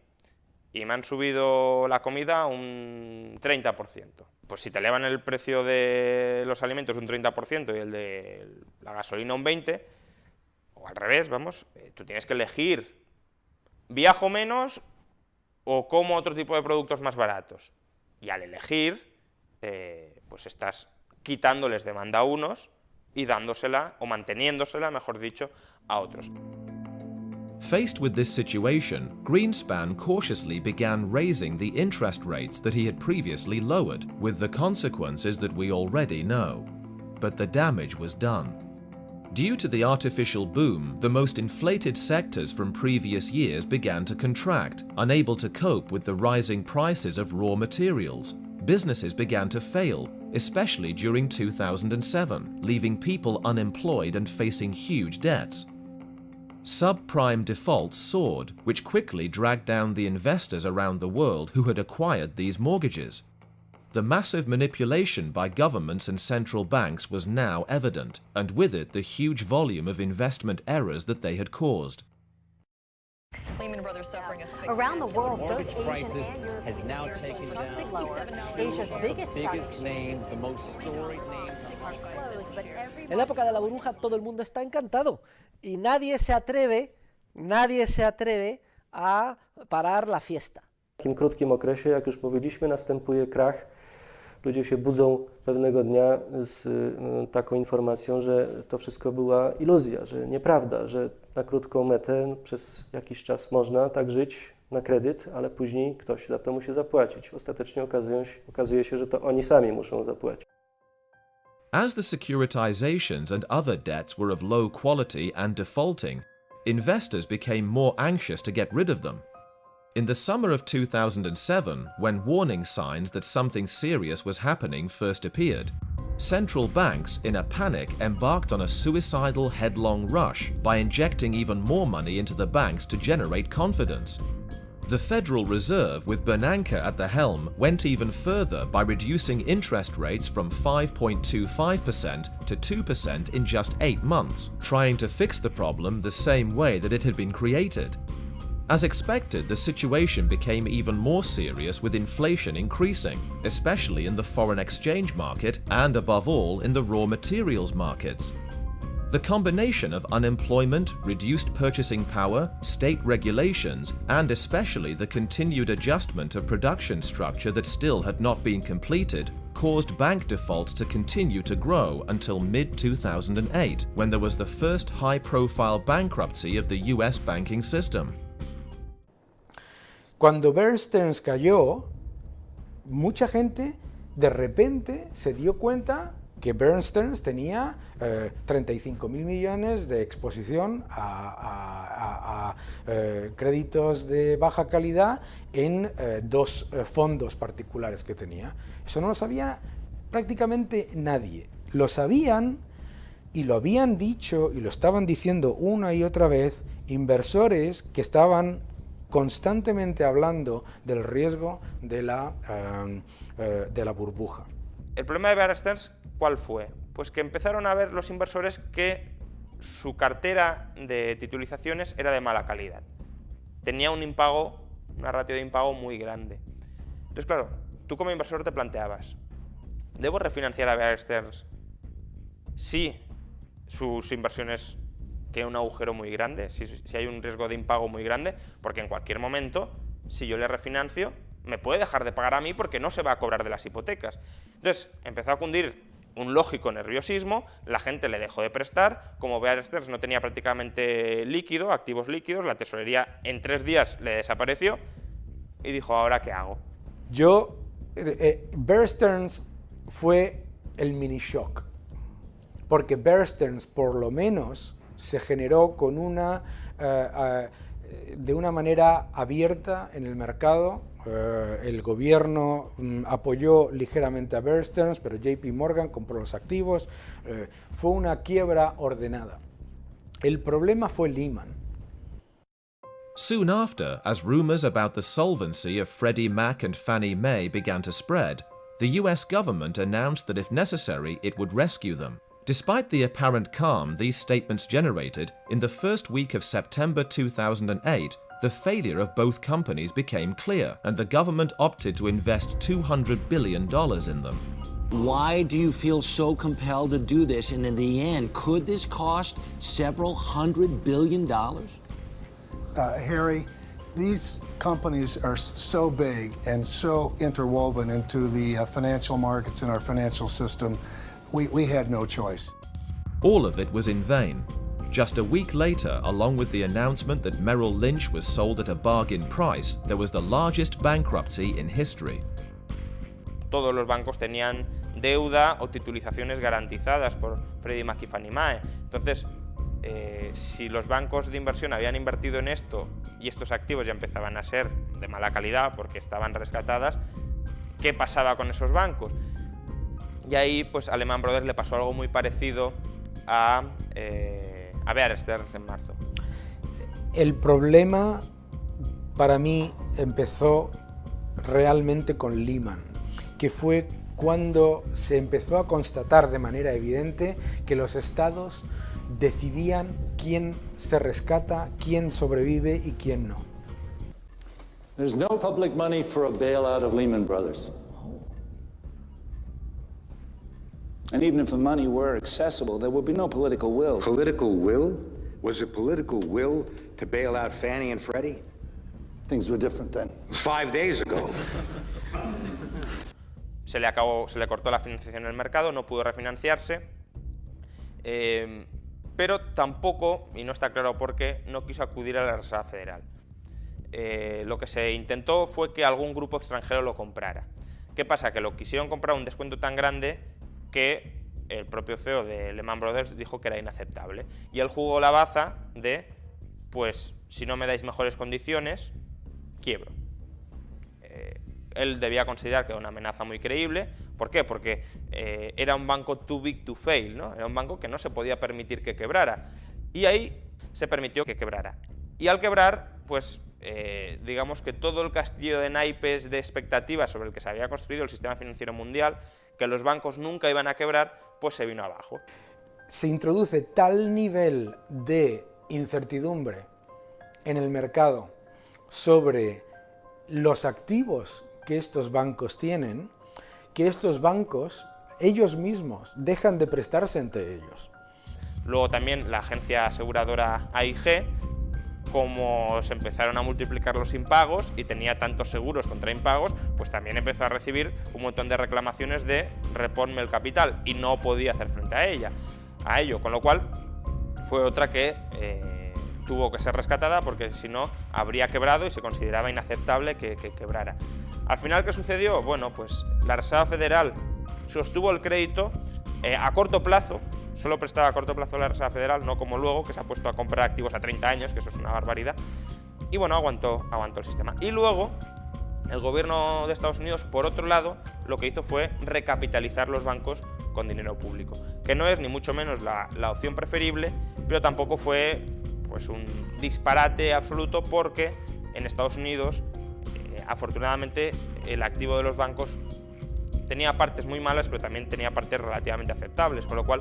y me han subido la comida un 30%. Pues si te elevan el precio de los alimentos un 30% y el de la gasolina un 20%, o al revés, vamos, tú tienes que elegir, ¿viajo menos o como otro tipo de productos más baratos? Y al elegir, pues estás quitándoles demanda a unos y dándosela, o manteniéndosela, mejor dicho, a otros. Faced with this situation, Greenspan cautiously began raising the interest rates that he had previously lowered, with the consequences that we already know. But the damage was done. Due to the artificial boom, the most inflated sectors from previous years began to contract, unable to cope with the rising prices of raw materials. Businesses began to fail, especially during 2007, leaving people unemployed and facing huge debts. Subprime defaults soared, which quickly dragged down the investors around the world who had acquired these mortgages. The massive manipulation by governments and central banks was now evident, and with it the huge volume of investment errors that they had caused. Lehman Brothers suffering a around the world, both Asian and European has now taken down lower. Asia's biggest name, the most storied names are closed, but En la época de la burbuja todo el mundo está encantado y nadie se atreve a parar la fiesta. W takim krótkim okresie, jak już powiedzieliśmy, następuje krach. Ludzie się budzą pewnego dnia z taką informacją, że to wszystko była iluzja, że nieprawda, że na krótką metę przez jakiś czas można tak żyć na kredyt, ale później ktoś za to musi zapłacić. Ostatecznie okazuje się, że to oni sami muszą zapłacić. As the securitizations and other debts were of low quality and defaulting, investors became more anxious to get rid of them. In the summer of 2007, when warning signs that something serious was happening first appeared, central banks, in a panic, embarked on a suicidal headlong rush by injecting even more money into the banks to generate confidence. The Federal Reserve, with Bernanke at the helm, went even further by reducing interest rates from 5.25% to 2% in just 8 months, trying to fix the problem the same way that it had been created. As expected, the situation became even more serious with inflation increasing, especially in the foreign exchange market and, above all, in the raw materials markets. The combination of unemployment, reduced purchasing power, state regulations, and especially the continued adjustment of production structure that still had not been completed, caused bank defaults to continue to grow until mid-2008, when there was the first high-profile bankruptcy of the US banking system. Cuando Bear Stearns cayó, mucha gente de repente se dio cuenta que Bear Stearns tenía 35.000 millones de exposición a créditos de baja calidad en dos fondos particulares que tenía. Eso no lo sabía prácticamente nadie. Lo sabían y lo habían dicho y lo estaban diciendo una y otra vez inversores que estaban constantemente hablando del riesgo de la burbuja. El problema de Bear Stearns, ¿cuál fue? Pues que empezaron a ver los inversores que su cartera de titulizaciones era de mala calidad. Tenía un impago, una ratio de impago muy grande. Entonces, claro, tú como inversor te planteabas, ¿debo refinanciar a Bear Stearns si sus inversiones tienen un agujero muy grande, si hay un riesgo de impago muy grande? Porque en cualquier momento, si yo le refinancio, me puede dejar de pagar a mí porque no se va a cobrar de las hipotecas. Entonces empezó a cundir un lógico nerviosismo, la gente le dejó de prestar, como Bear Stearns no tenía prácticamente líquido, activos líquidos, la tesorería en 3 días le desapareció y dijo, ¿ahora qué hago? Bear Stearns fue el mini shock, porque Bear Stearns por lo menos se generó con de una manera abierta en el mercado. El gobierno apoyó ligeramente a Bear Stearns, pero JP Morgan compró los activos. Fue una quiebra ordenada. El problema fue Lehman. Soon after, as rumors about the solvency of Freddie Mac and Fannie Mae began to spread, the US government announced that if necessary, it would rescue them. Despite the apparent calm these statements generated, in the first week of September 2008, the failure of both companies became clear, and the government opted to invest $200 billion in them. Why do you feel so compelled to do this? And in the end, could this cost several $100 billion? Harry, these companies are so big and so interwoven into the financial markets and our financial system, we had no choice. All of it was in vain. Just a week later, along with the announcement that Merrill Lynch was sold at a bargain price, there was the largest bankruptcy in history. Todos los bancos tenían deuda o titulizaciones garantizadas por Freddie Mac y Fannie Mae. Entonces, si los bancos de inversión habían invertido en esto y estos activos ya empezaban a ser de mala calidad porque estaban rescatadas, ¿qué pasaba con esos bancos? Y ahí pues a Lehman Brothers le pasó algo muy parecido a Bear Stearns en marzo. El problema para mí empezó realmente con Lehman, que fue cuando se empezó a constatar de manera evidente que los estados decidían quién se rescata, quién sobrevive y quién no. There's no public money for a bailout of Lehman Brothers. And even if the money were accessible, there would be no political will. Political will? Was it political will to bail out Fannie and Freddie? Things were different then. 5 days ago. Se le cortó la financiación en el mercado, no pudo refinanciarse, pero tampoco, y no está claro por qué, no quiso acudir a la Reserva Federal. Lo que se intentó fue que algún grupo extranjero lo comprara. ¿Qué pasa? Que lo quisieron comprar a un descuento tan grande que el propio CEO de Lehman Brothers dijo que era inaceptable. Y él jugó la baza de, pues, si no me dais mejores condiciones, quiebro. Él debía considerar que era una amenaza muy creíble. ¿Por qué? Porque era un banco too big to fail, ¿no? Era un banco que no se podía permitir que quebrara. Y ahí se permitió que quebrara. Y al quebrar, pues, digamos que todo el castillo de naipes de expectativas sobre el que se había construido el sistema financiero mundial, que los bancos nunca iban a quebrar, pues se vino abajo. Se introduce tal nivel de incertidumbre en el mercado sobre los activos que estos bancos tienen, que estos bancos, ellos mismos, dejan de prestarse entre ellos. Luego también la agencia aseguradora AIG, como se empezaron a multiplicar los impagos y tenía tantos seguros contra impagos, pues también empezó a recibir un montón de reclamaciones de reponme el capital y no podía hacer frente a ello, con lo cual fue otra que tuvo que ser rescatada porque si no habría quebrado y se consideraba inaceptable que quebrara. Al final, ¿qué sucedió? Bueno, pues la Reserva Federal sostuvo el crédito a corto plazo. Solo prestaba a corto plazo la Reserva Federal, no como luego, que se ha puesto a comprar activos a 30 años, que eso es una barbaridad. Y bueno, aguantó el sistema. Y luego, el gobierno de Estados Unidos, por otro lado, lo que hizo fue recapitalizar los bancos con dinero público, que no es ni mucho menos la opción preferible, pero tampoco fue pues un disparate absoluto, porque en Estados Unidos, afortunadamente, el activo de los bancos tenía partes muy malas, pero también tenía partes relativamente aceptables, con lo cual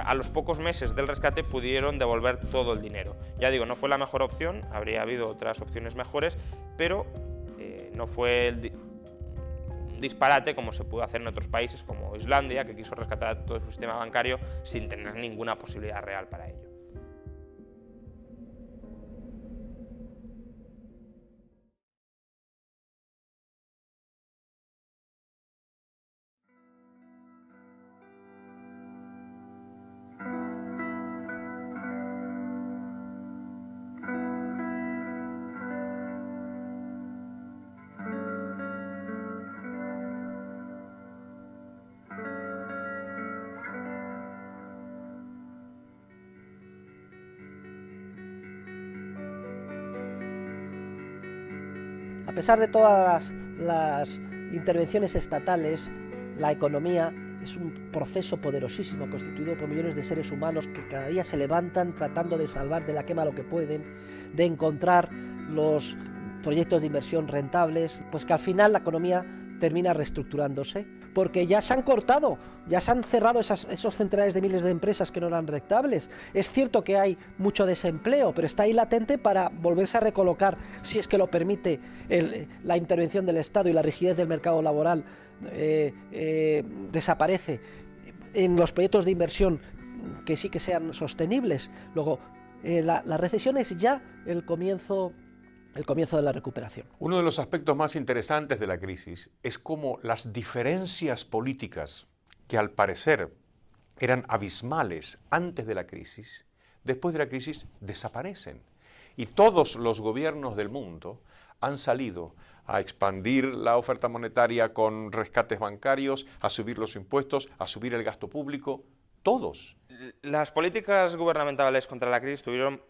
a los pocos meses del rescate pudieron devolver todo el dinero. Ya digo, no fue la mejor opción, habría habido otras opciones mejores, pero no fue el disparate como se pudo hacer en otros países como Islandia, que quiso rescatar todo su sistema bancario sin tener ninguna posibilidad real para ello. A pesar de todas las intervenciones estatales, la economía es un proceso poderosísimo constituido por millones de seres humanos que cada día se levantan tratando de salvar de la quema lo que pueden, de encontrar los proyectos de inversión rentables, pues que al final la economía termina reestructurándose, porque ya se han cortado, ya se han cerrado esos centenares de miles de empresas que no eran rentables. Es cierto que hay mucho desempleo, pero está ahí latente para volverse a recolocar, si es que lo permite la intervención del Estado y la rigidez del mercado laboral desaparece en los proyectos de inversión que sí que sean sostenibles. Luego, la recesión es ya el comienzo de la recuperación. Uno de los aspectos más interesantes de la crisis es cómo las diferencias políticas, que al parecer eran abismales antes de la crisis, después de la crisis desaparecen. Y todos los gobiernos del mundo han salido a expandir la oferta monetaria con rescates bancarios, a subir los impuestos, a subir el gasto público, todos. Las políticas gubernamentales contra la crisis tuvieron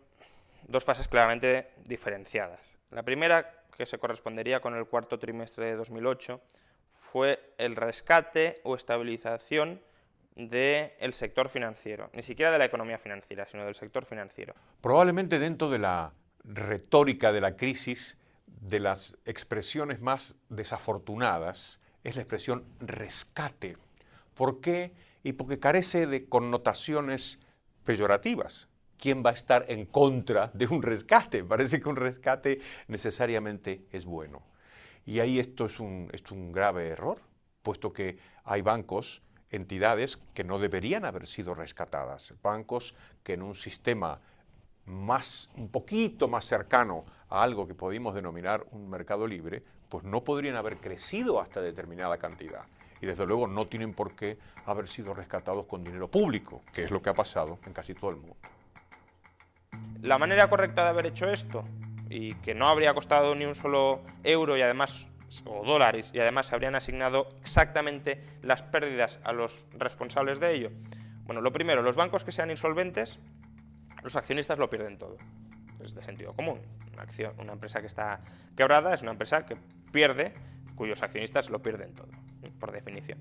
dos fases claramente diferenciadas. La primera, que se correspondería con el cuarto trimestre de 2008, fue el rescate o estabilización del sector financiero, ni siquiera de la economía financiera, sino del sector financiero. Probablemente dentro de la retórica de la crisis, de las expresiones más desafortunadas, es la expresión rescate. ¿Por qué? Y porque carece de connotaciones peyorativas. ¿Quién va a estar en contra de un rescate? Parece que un rescate necesariamente es bueno. Y ahí esto es un grave error, puesto que hay bancos, entidades que no deberían haber sido rescatadas. Bancos que en un sistema un poquito más cercano a algo que podemos denominar un mercado libre, pues no podrían haber crecido hasta determinada cantidad. Y desde luego no tienen por qué haber sido rescatados con dinero público, que es lo que ha pasado en casi todo el mundo. La manera correcta de haber hecho esto, y que no habría costado ni un solo euro y además, o dólares, y además se habrían asignado exactamente las pérdidas a los responsables de ello. Bueno, lo primero, los bancos que sean insolventes, los accionistas lo pierden todo. Es de sentido común. Una empresa que está quebrada es una empresa que pierde, cuyos accionistas lo pierden todo, por definición.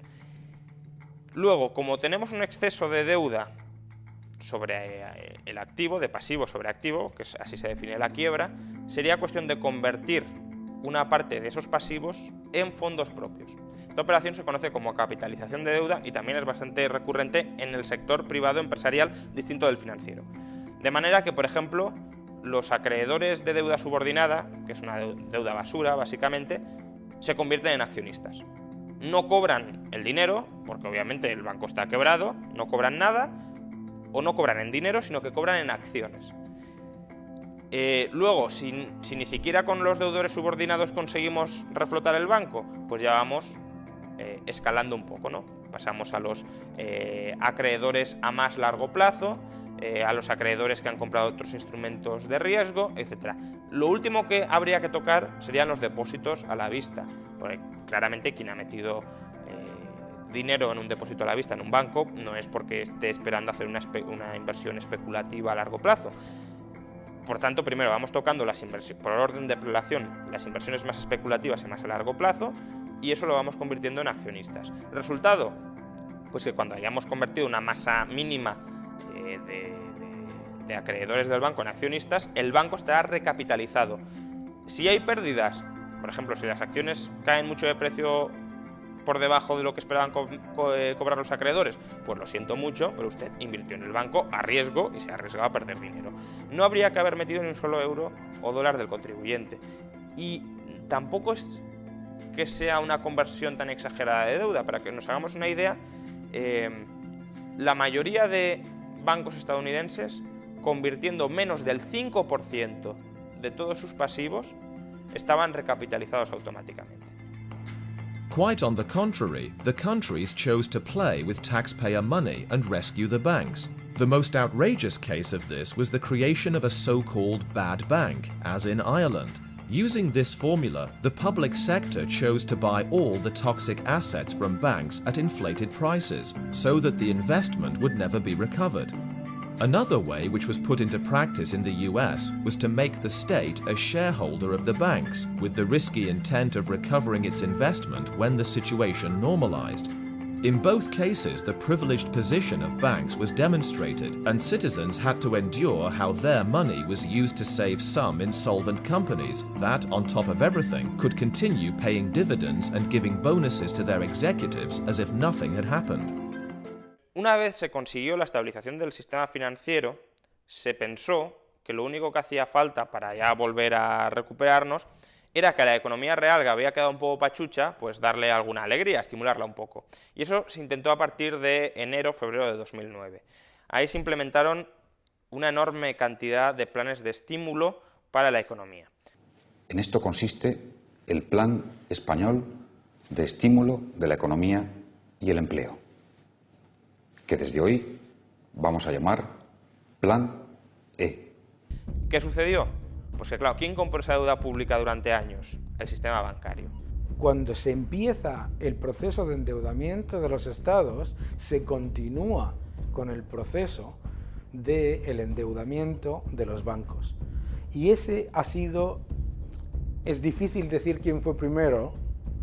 Luego, como tenemos un exceso de deuda sobre el activo, de pasivo sobre activo, que así se define la quiebra, sería cuestión de convertir una parte de esos pasivos en fondos propios. Esta operación se conoce como capitalización de deuda y también es bastante recurrente en el sector privado empresarial distinto del financiero. De manera que, por ejemplo, los acreedores de deuda subordinada, que es una deuda basura básicamente, se convierten en accionistas. No cobran el dinero, porque obviamente el banco está quebrado, no cobran nada, o no cobran en dinero, sino que cobran en acciones. Luego, si ni siquiera con los deudores subordinados conseguimos reflotar el banco, pues ya vamos escalando un poco, ¿no? Pasamos a los acreedores a más largo plazo, a los acreedores que han comprado otros instrumentos de riesgo, etc. Lo último que habría que tocar serían los depósitos a la vista, porque claramente quien ha metido dinero en un depósito a la vista en un banco no es porque esté esperando hacer una inversión especulativa a largo plazo. Por tanto, primero vamos tocando las inversiones, por orden de relación, las inversiones más especulativas y más a largo plazo, y eso lo vamos convirtiendo en accionistas. ¿El resultado? Pues que cuando hayamos convertido una masa mínima de acreedores del banco en accionistas, el banco estará recapitalizado. Si hay pérdidas, por ejemplo, si las acciones caen mucho de precio por debajo de lo que esperaban cobrar los acreedores, pues lo siento mucho, pero usted invirtió en el banco a riesgo y se ha arriesgado a perder dinero. No habría que haber metido ni un solo euro o dólar del contribuyente. Y tampoco es que sea una conversión tan exagerada de deuda. Para que nos hagamos una idea, la mayoría de bancos estadounidenses, convirtiendo menos del 5% de todos sus pasivos, estaban recapitalizados automáticamente. Quite on the contrary, the countries chose to play with taxpayer money and rescue the banks. The most outrageous case of this was the creation of a so-called bad bank, as in Ireland. Using this formula, the public sector chose to buy all the toxic assets from banks at inflated prices, so that the investment would never be recovered. Another way which was put into practice in the US was to make the state a shareholder of the banks, with the risky intent of recovering its investment when the situation normalized. In both cases, the privileged position of banks was demonstrated, and citizens had to endure how their money was used to save some insolvent companies that, on top of everything, could continue paying dividends and giving bonuses to their executives as if nothing had happened. Una vez se consiguió la estabilización del sistema financiero, se pensó que lo único que hacía falta para ya volver a recuperarnos era que a la economía real, que había quedado un poco pachucha, pues darle alguna alegría, estimularla un poco. Y eso se intentó a partir de enero-febrero de 2009. Ahí se implementaron una enorme cantidad de planes de estímulo para la economía. En esto consiste el Plan Español de Estímulo de la Economía y el Empleo, que desde hoy vamos a llamar Plan E. ¿Qué sucedió? Pues que claro, ¿quién compró esa deuda pública durante años? El sistema bancario. Cuando se empieza el proceso de endeudamiento de los estados, se continúa con el proceso del endeudamiento de los bancos. Y ese ha sido, es difícil decir quién fue primero,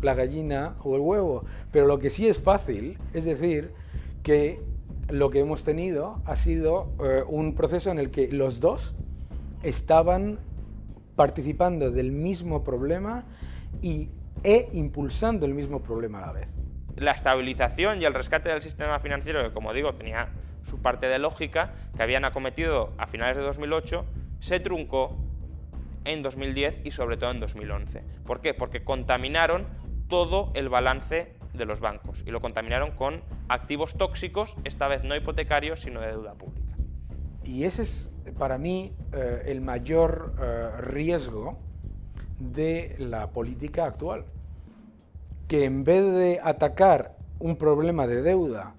la gallina o el huevo, pero lo que sí es fácil es decir que lo que hemos tenido ha sido un proceso en el que los dos estaban participando del mismo problema e impulsando el mismo problema a la vez. La estabilización y el rescate del sistema financiero, que como digo tenía su parte de lógica, que habían acometido a finales de 2008, se truncó en 2010 y sobre todo en 2011. ¿Por qué? Porque contaminaron todo el balance de los bancos y lo contaminaron con activos tóxicos, esta vez no hipotecarios, sino de deuda pública. Y ese es para mí el mayor riesgo de la política actual, que en vez de atacar un problema de deuda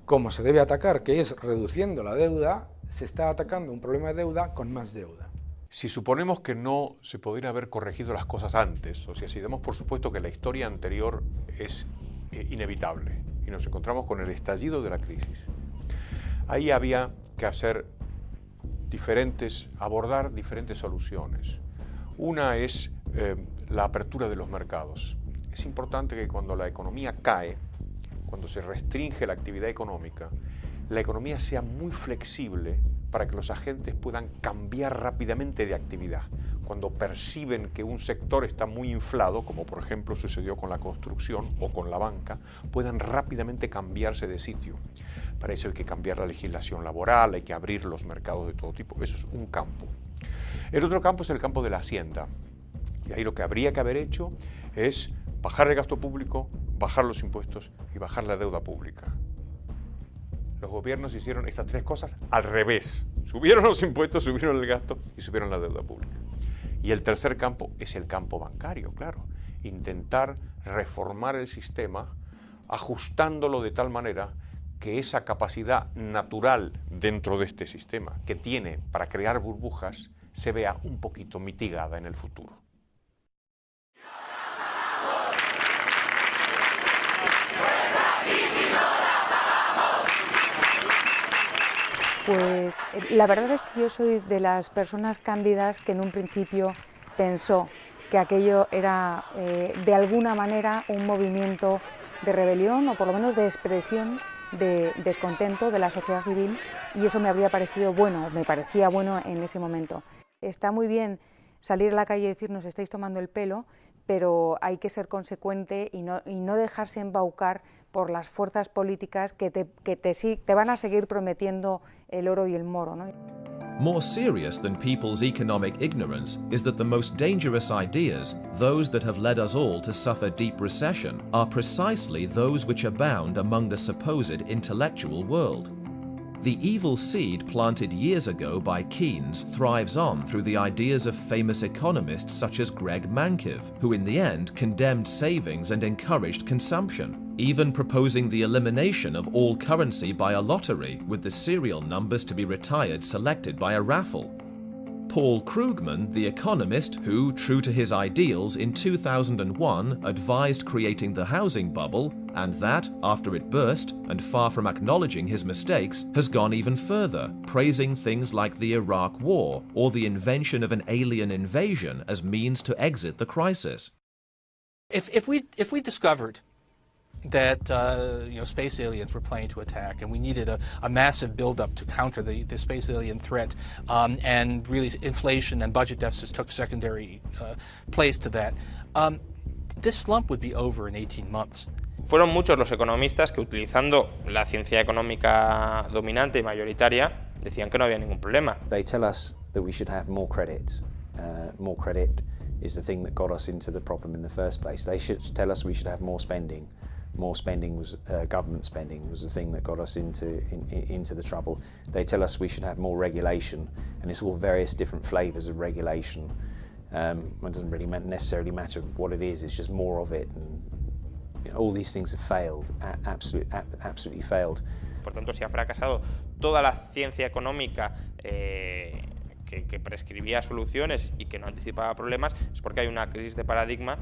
como se debe atacar, que es reduciendo la deuda, se está atacando un problema de deuda con más deuda. Si suponemos que no se podrían haber corregido las cosas antes, o sea, si damos por supuesto que la historia anterior es inevitable y nos encontramos con el estallido de la crisis, ahí había que abordar diferentes soluciones. Una es la apertura de los mercados. Es importante que cuando la economía cae, cuando se restringe la actividad económica, la economía sea muy flexible para que los agentes puedan cambiar rápidamente de actividad. Cuando perciben que un sector está muy inflado, como por ejemplo sucedió con la construcción o con la banca, puedan rápidamente cambiarse de sitio. Para eso hay que cambiar la legislación laboral, hay que abrir los mercados de todo tipo. Eso es un campo. El otro campo es el campo de la hacienda. Y ahí lo que habría que haber hecho es bajar el gasto público, bajar los impuestos y bajar la deuda pública. Los gobiernos hicieron estas tres cosas al revés. Subieron los impuestos, subieron el gasto y subieron la deuda pública. Y el tercer campo es el campo bancario, claro. Intentar reformar el sistema ajustándolo de tal manera que esa capacidad natural dentro de este sistema que tiene para crear burbujas se vea un poquito mitigada en el futuro. Pues la verdad es que yo soy de las personas cándidas que en un principio pensó que aquello era de alguna manera un movimiento de rebelión o por lo menos de expresión de descontento de la sociedad civil, y eso me habría parecido bueno, me parecía bueno en ese momento. Está muy bien salir a la calle y decir nos estáis tomando el pelo, pero hay que ser consecuente y no dejarse embaucar por las fuerzas políticas que te van a seguir prometiendo el oro y el moro, ¿no? More serious than people's economic ignorance is that the most dangerous ideas, those that have led us all to suffer deep recession, are precisely those which abound among the supposed intellectual world. The evil seed planted years ago by Keynes thrives on through the ideas of famous economists such as Greg Mankiw, who in the end condemned savings and encouraged consumption, even proposing the elimination of all currency by a lottery, with the serial numbers to be retired selected by a raffle. Paul Krugman, the economist who, true to his ideals, in 2001 advised creating the housing bubble, and that, after it burst, and far from acknowledging his mistakes, has gone even further, praising things like the Iraq War or the invention of an alien invasion as means to exit the crisis. If we discovered that space aliens were planning to attack, and we needed a massive buildup to counter the space alien threat, and really inflation and budget deficits took secondary place to that. This slump would be over in 18 months. Fueron muchos los economistas que, utilizando la ciencia económica dominante y mayoritaria, decían que no había ningún problema. They tell us that we should have more credit. More credit is the thing that got us into the problem in the first place. They should tell us we should have more spending. More spending was government spending was the thing that got us into the trouble. They tell us we should have more regulation, and it's all various different flavors of regulation. It doesn't really necessarily matter what it is. It's just more of it. And all these things have failed. Absolutely failed. Por tanto, si ha fracasado toda la ciencia económica que prescribía soluciones y que no anticipaba problemas, es porque hay una crisis de paradigma,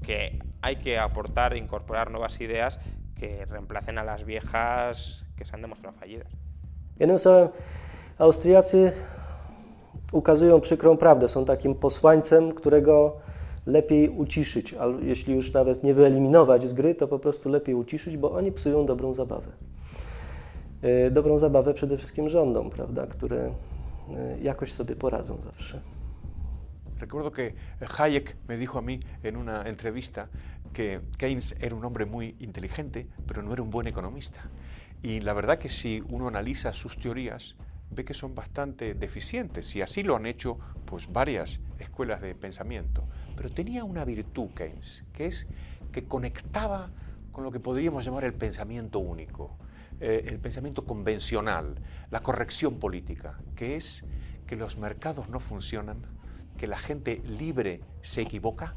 que hay que aportar, incorporar nuevas ideas que reemplacen a las viejas que se han demostrado fallidas. Jednym słowem, Austriacy ukazują przykrą prawdę, są takim posłańcem, którego lepiej uciszyć, ale jeśli już nawet nie wyeliminować z gry, to po prostu lepiej uciszyć, bo oni psują dobrą zabawę. Dobrą zabawę przede wszystkim rządom, prawda, które jakoś sobie poradzą zawsze. Recuerdo que Hayek me dijo a mí en una entrevista que Keynes era un hombre muy inteligente, pero no era un buen economista. Y la verdad que si uno analiza sus teorías, ve que son bastante deficientes, y así lo han hecho pues varias escuelas de pensamiento. Pero tenía una virtud Keynes, que es que conectaba con lo que podríamos llamar el pensamiento único, el pensamiento convencional, la corrección política, que es que los mercados no funcionan, que la gente libre se equivoca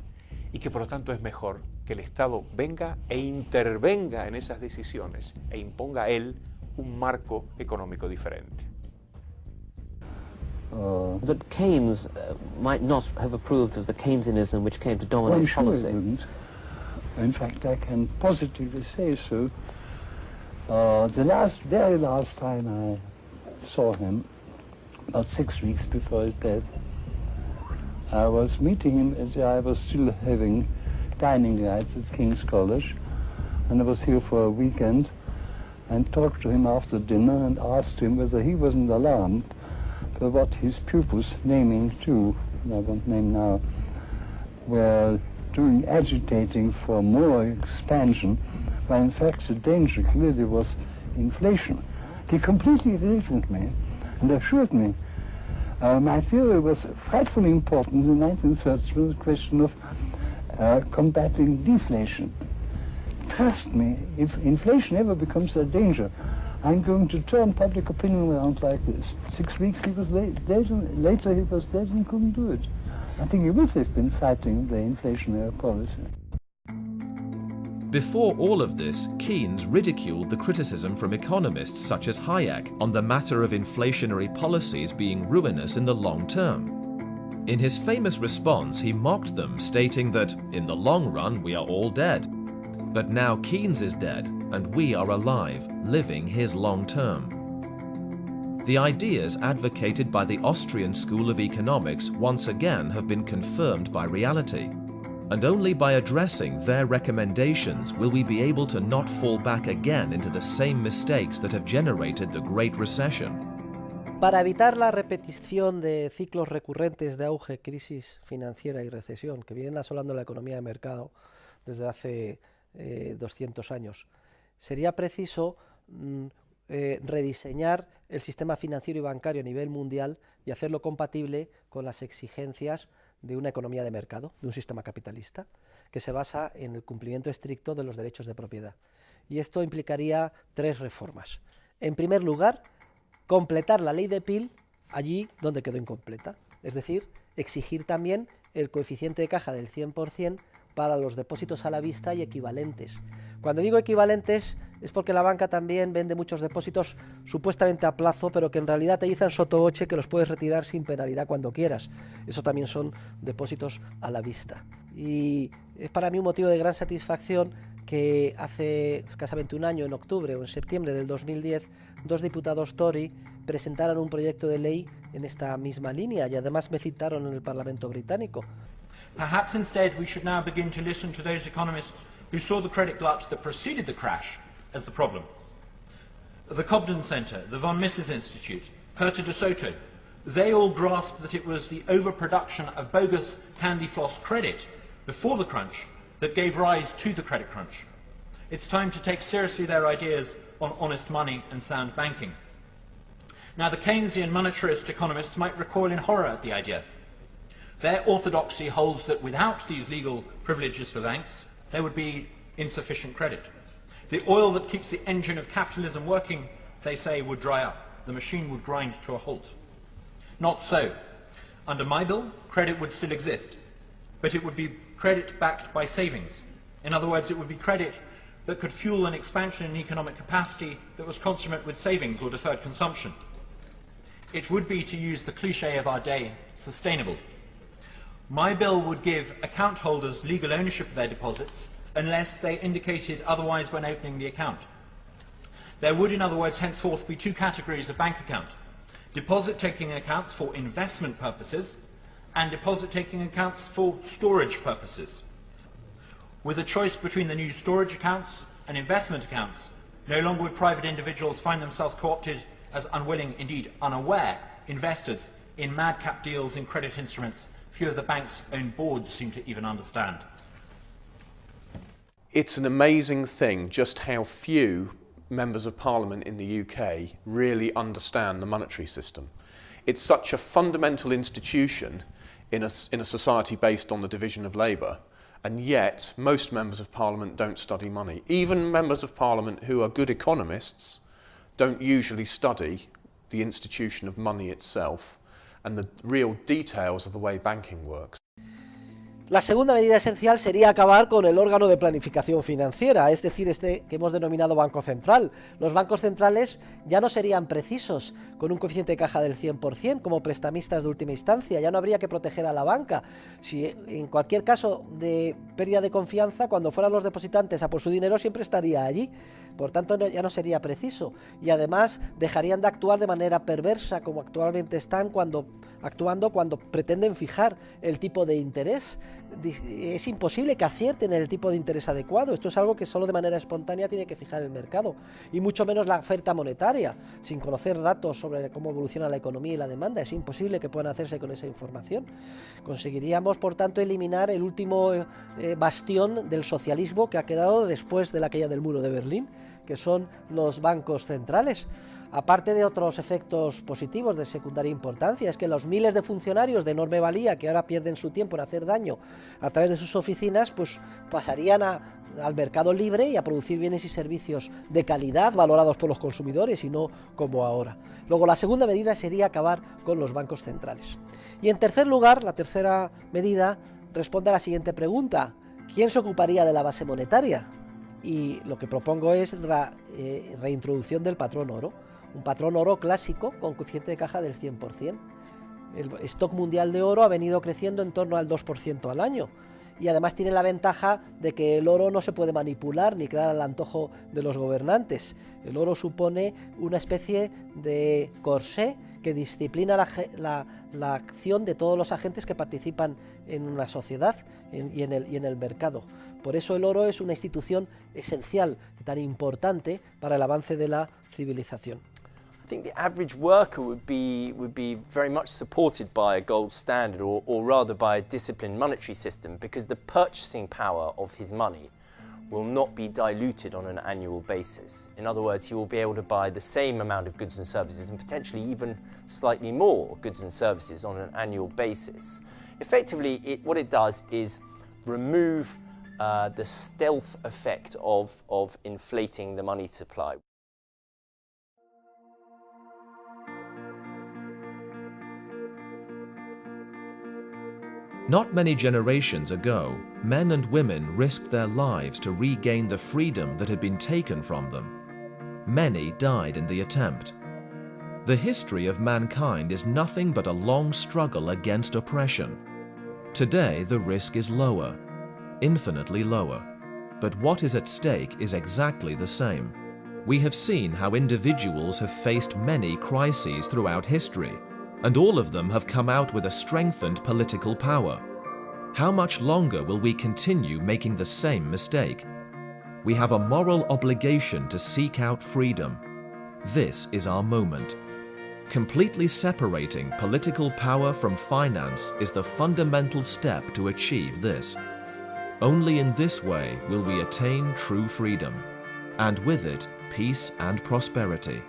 y que por lo tanto es mejor que el Estado venga e intervenga en esas decisiones e imponga él un marco económico diferente. But Keynes might not have approved of the Keynesianism which came to dominate policy. He didn't. In fact, I can positively say so. The very last time I saw him, about 6 weeks before his death, I was meeting him as I was still having dining rights at King's College, and I was here for a weekend, and talked to him after dinner and asked him whether he wasn't alarmed by what his pupils, naming two, I won't name now, were doing, agitating for more expansion, when in fact the danger clearly was inflation. He completely agreed with me and assured me my theory was frightfully important in the 1930s with the question of combating deflation. Trust me, if inflation ever becomes a danger, I'm going to turn public opinion around like this. 6 weeks he was later he was dead and couldn't do it. I think he would have been fighting the inflationary policy. Before all of this, Keynes ridiculed the criticism from economists such as Hayek on the matter of inflationary policies being ruinous in the long term. In his famous response, he mocked them, stating that, in the long run, we are all dead. But now Keynes is dead, and we are alive, living his long term. The ideas advocated by the Austrian School of Economics once again have been confirmed by reality. And only by addressing their recommendations will we be able to not fall back again into the same mistakes that have generated the Great Recession. Para evitar la repetición de ciclos recurrentes de auge, crisis financiera y recesión que vienen asolando la economía de mercado desde hace 200 años, sería preciso rediseñar el sistema financiero y bancario a nivel mundial y hacerlo compatible con las exigencias de una economía de mercado, de un sistema capitalista, que se basa en el cumplimiento estricto de los derechos de propiedad. Y esto implicaría 3 reformas. En primer lugar, completar la ley de Peel allí donde quedó incompleta, es decir, exigir también el coeficiente de caja del 100% para los depósitos a la vista y equivalentes. Cuando digo equivalentes es porque la banca también vende muchos depósitos supuestamente a plazo, pero que en realidad te dicen sottovoce que los puedes retirar sin penalidad cuando quieras. Eso también son depósitos a la vista. Y es para mí un motivo de gran satisfacción que hace escasamente un año, en octubre o en septiembre del 2010, 2 diputados Tory presentaron un proyecto de ley en esta misma línea y además me citaron en el Parlamento británico. Perhaps instead we should now begin to listen to those economists who saw the credit glut that preceded the crash as the problem. The Cobden Centre, the von Mises Institute, Herta de Soto, they all grasped that it was the overproduction of bogus candy floss credit before the crunch that gave rise to the credit crunch. It's time to take seriously their ideas on honest money and sound banking. Now, the Keynesian monetarist economists might recoil in horror at the idea. Their orthodoxy holds that without these legal privileges for banks, there would be insufficient credit. The oil that keeps the engine of capitalism working, they say, would dry up. The machine would grind to a halt. Not so. Under my bill, credit would still exist, but it would be credit backed by savings. In other words, it would be credit that could fuel an expansion in economic capacity that was consummate with savings or deferred consumption. It would be, to use the cliche of our day, sustainable. My bill would give account holders legal ownership of their deposits unless they indicated otherwise when opening the account. There would, in other words, henceforth be two categories of bank account: deposit-taking accounts for investment purposes and deposit-taking accounts for storage purposes. With a choice between the new storage accounts and investment accounts, no longer would private individuals find themselves co-opted as unwilling, indeed unaware, investors in madcap deals in credit instruments few of the bank's own boards seem to even understand. It's an amazing thing just how few members of Parliament in the UK really understand the monetary system. It's such a fundamental institution in a society based on the division of labour, and yet most members of Parliament don't study money. Even members of Parliament who are good economists don't usually study the institution of money itself and the real details of the way banking works. La segunda medida esencial sería acabar con el órgano de planificación financiera, es decir, este que hemos denominado Banco Central. Los bancos centrales ya no serían precisos con un coeficiente de caja del 100% como prestamistas de última instancia, ya no habría que proteger a la banca. Si en cualquier caso de pérdida de confianza, cuando fueran los depositantes a por su dinero, siempre estaría allí. Por tanto, ya no sería preciso. Y además dejarían de actuar de manera perversa como actualmente están actuando cuando pretenden fijar el tipo de interés. Es imposible que acierten el tipo de interés adecuado. Esto es algo que solo de manera espontánea tiene que fijar el mercado, y mucho menos la oferta monetaria, sin conocer datos sobre cómo evoluciona la economía y la demanda. Es imposible que puedan hacerse con esa información. Conseguiríamos, por tanto, eliminar el último bastión del socialismo que ha quedado después de la caída del muro de Berlín, que son los bancos centrales. Aparte de otros efectos positivos de secundaria importancia, es que los miles de funcionarios de enorme valía que ahora pierden su tiempo en hacer daño a través de sus oficinas, pues pasarían al mercado libre y a producir bienes y servicios de calidad valorados por los consumidores y no como ahora. Luego, la segunda medida sería acabar con los bancos centrales. Y en tercer lugar, la tercera medida responde a la siguiente pregunta: ¿quién se ocuparía de la base monetaria? Y lo que propongo es la reintroducción del patrón oro, un patrón oro clásico con coeficiente de caja del 100%. El stock mundial de oro ha venido creciendo en torno al 2% al año, y además tiene la ventaja de que el oro no se puede manipular ni crear al antojo de los gobernantes. El oro supone una especie de corsé que disciplina la acción de todos los agentes que participan en una sociedad y en el mercado. Por eso el oro es una institución esencial y tan importante para el avance de la civilización. I think the average worker would be very much supported by a gold standard, or rather by a disciplined monetary system, because the purchasing power of his money will not be diluted on an annual basis. In other words, he will be able to buy the same amount of goods and services, and potentially even slightly more goods and services on an annual basis. Effectively, what it does is remove the stealth effect of inflating the money supply. Not many generations ago, men and women risked their lives to regain the freedom that had been taken from them. Many died in the attempt. The history of mankind is nothing but a long struggle against oppression. Today, the risk is lower, infinitely lower. But what is at stake is exactly the same. We have seen how individuals have faced many crises throughout history, and all of them have come out with a strengthened political power. How much longer will we continue making the same mistake? We have a moral obligation to seek out freedom. This is our moment. Completely separating political power from finance is the fundamental step to achieve this. Only in this way will we attain true freedom, and with it, peace and prosperity.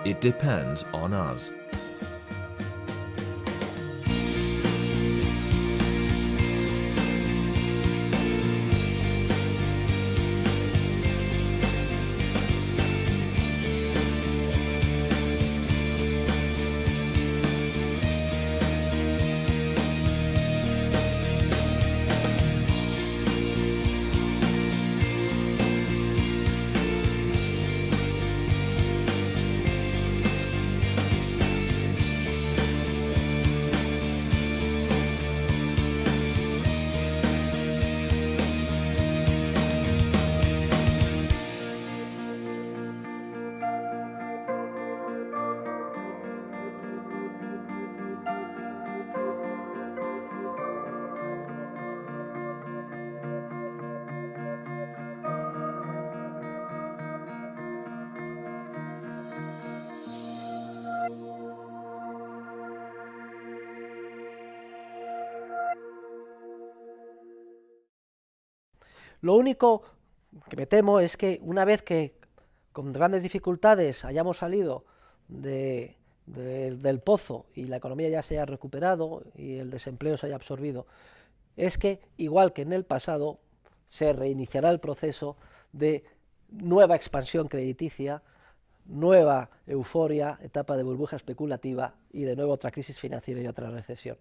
It depends on us. Lo único que me temo es que una vez que con grandes dificultades hayamos salido del pozo y la economía ya se haya recuperado y el desempleo se haya absorbido, es que, igual que en el pasado, se reiniciará el proceso de nueva expansión crediticia, nueva euforia, etapa de burbuja especulativa y de nuevo otra crisis financiera y otra recesión.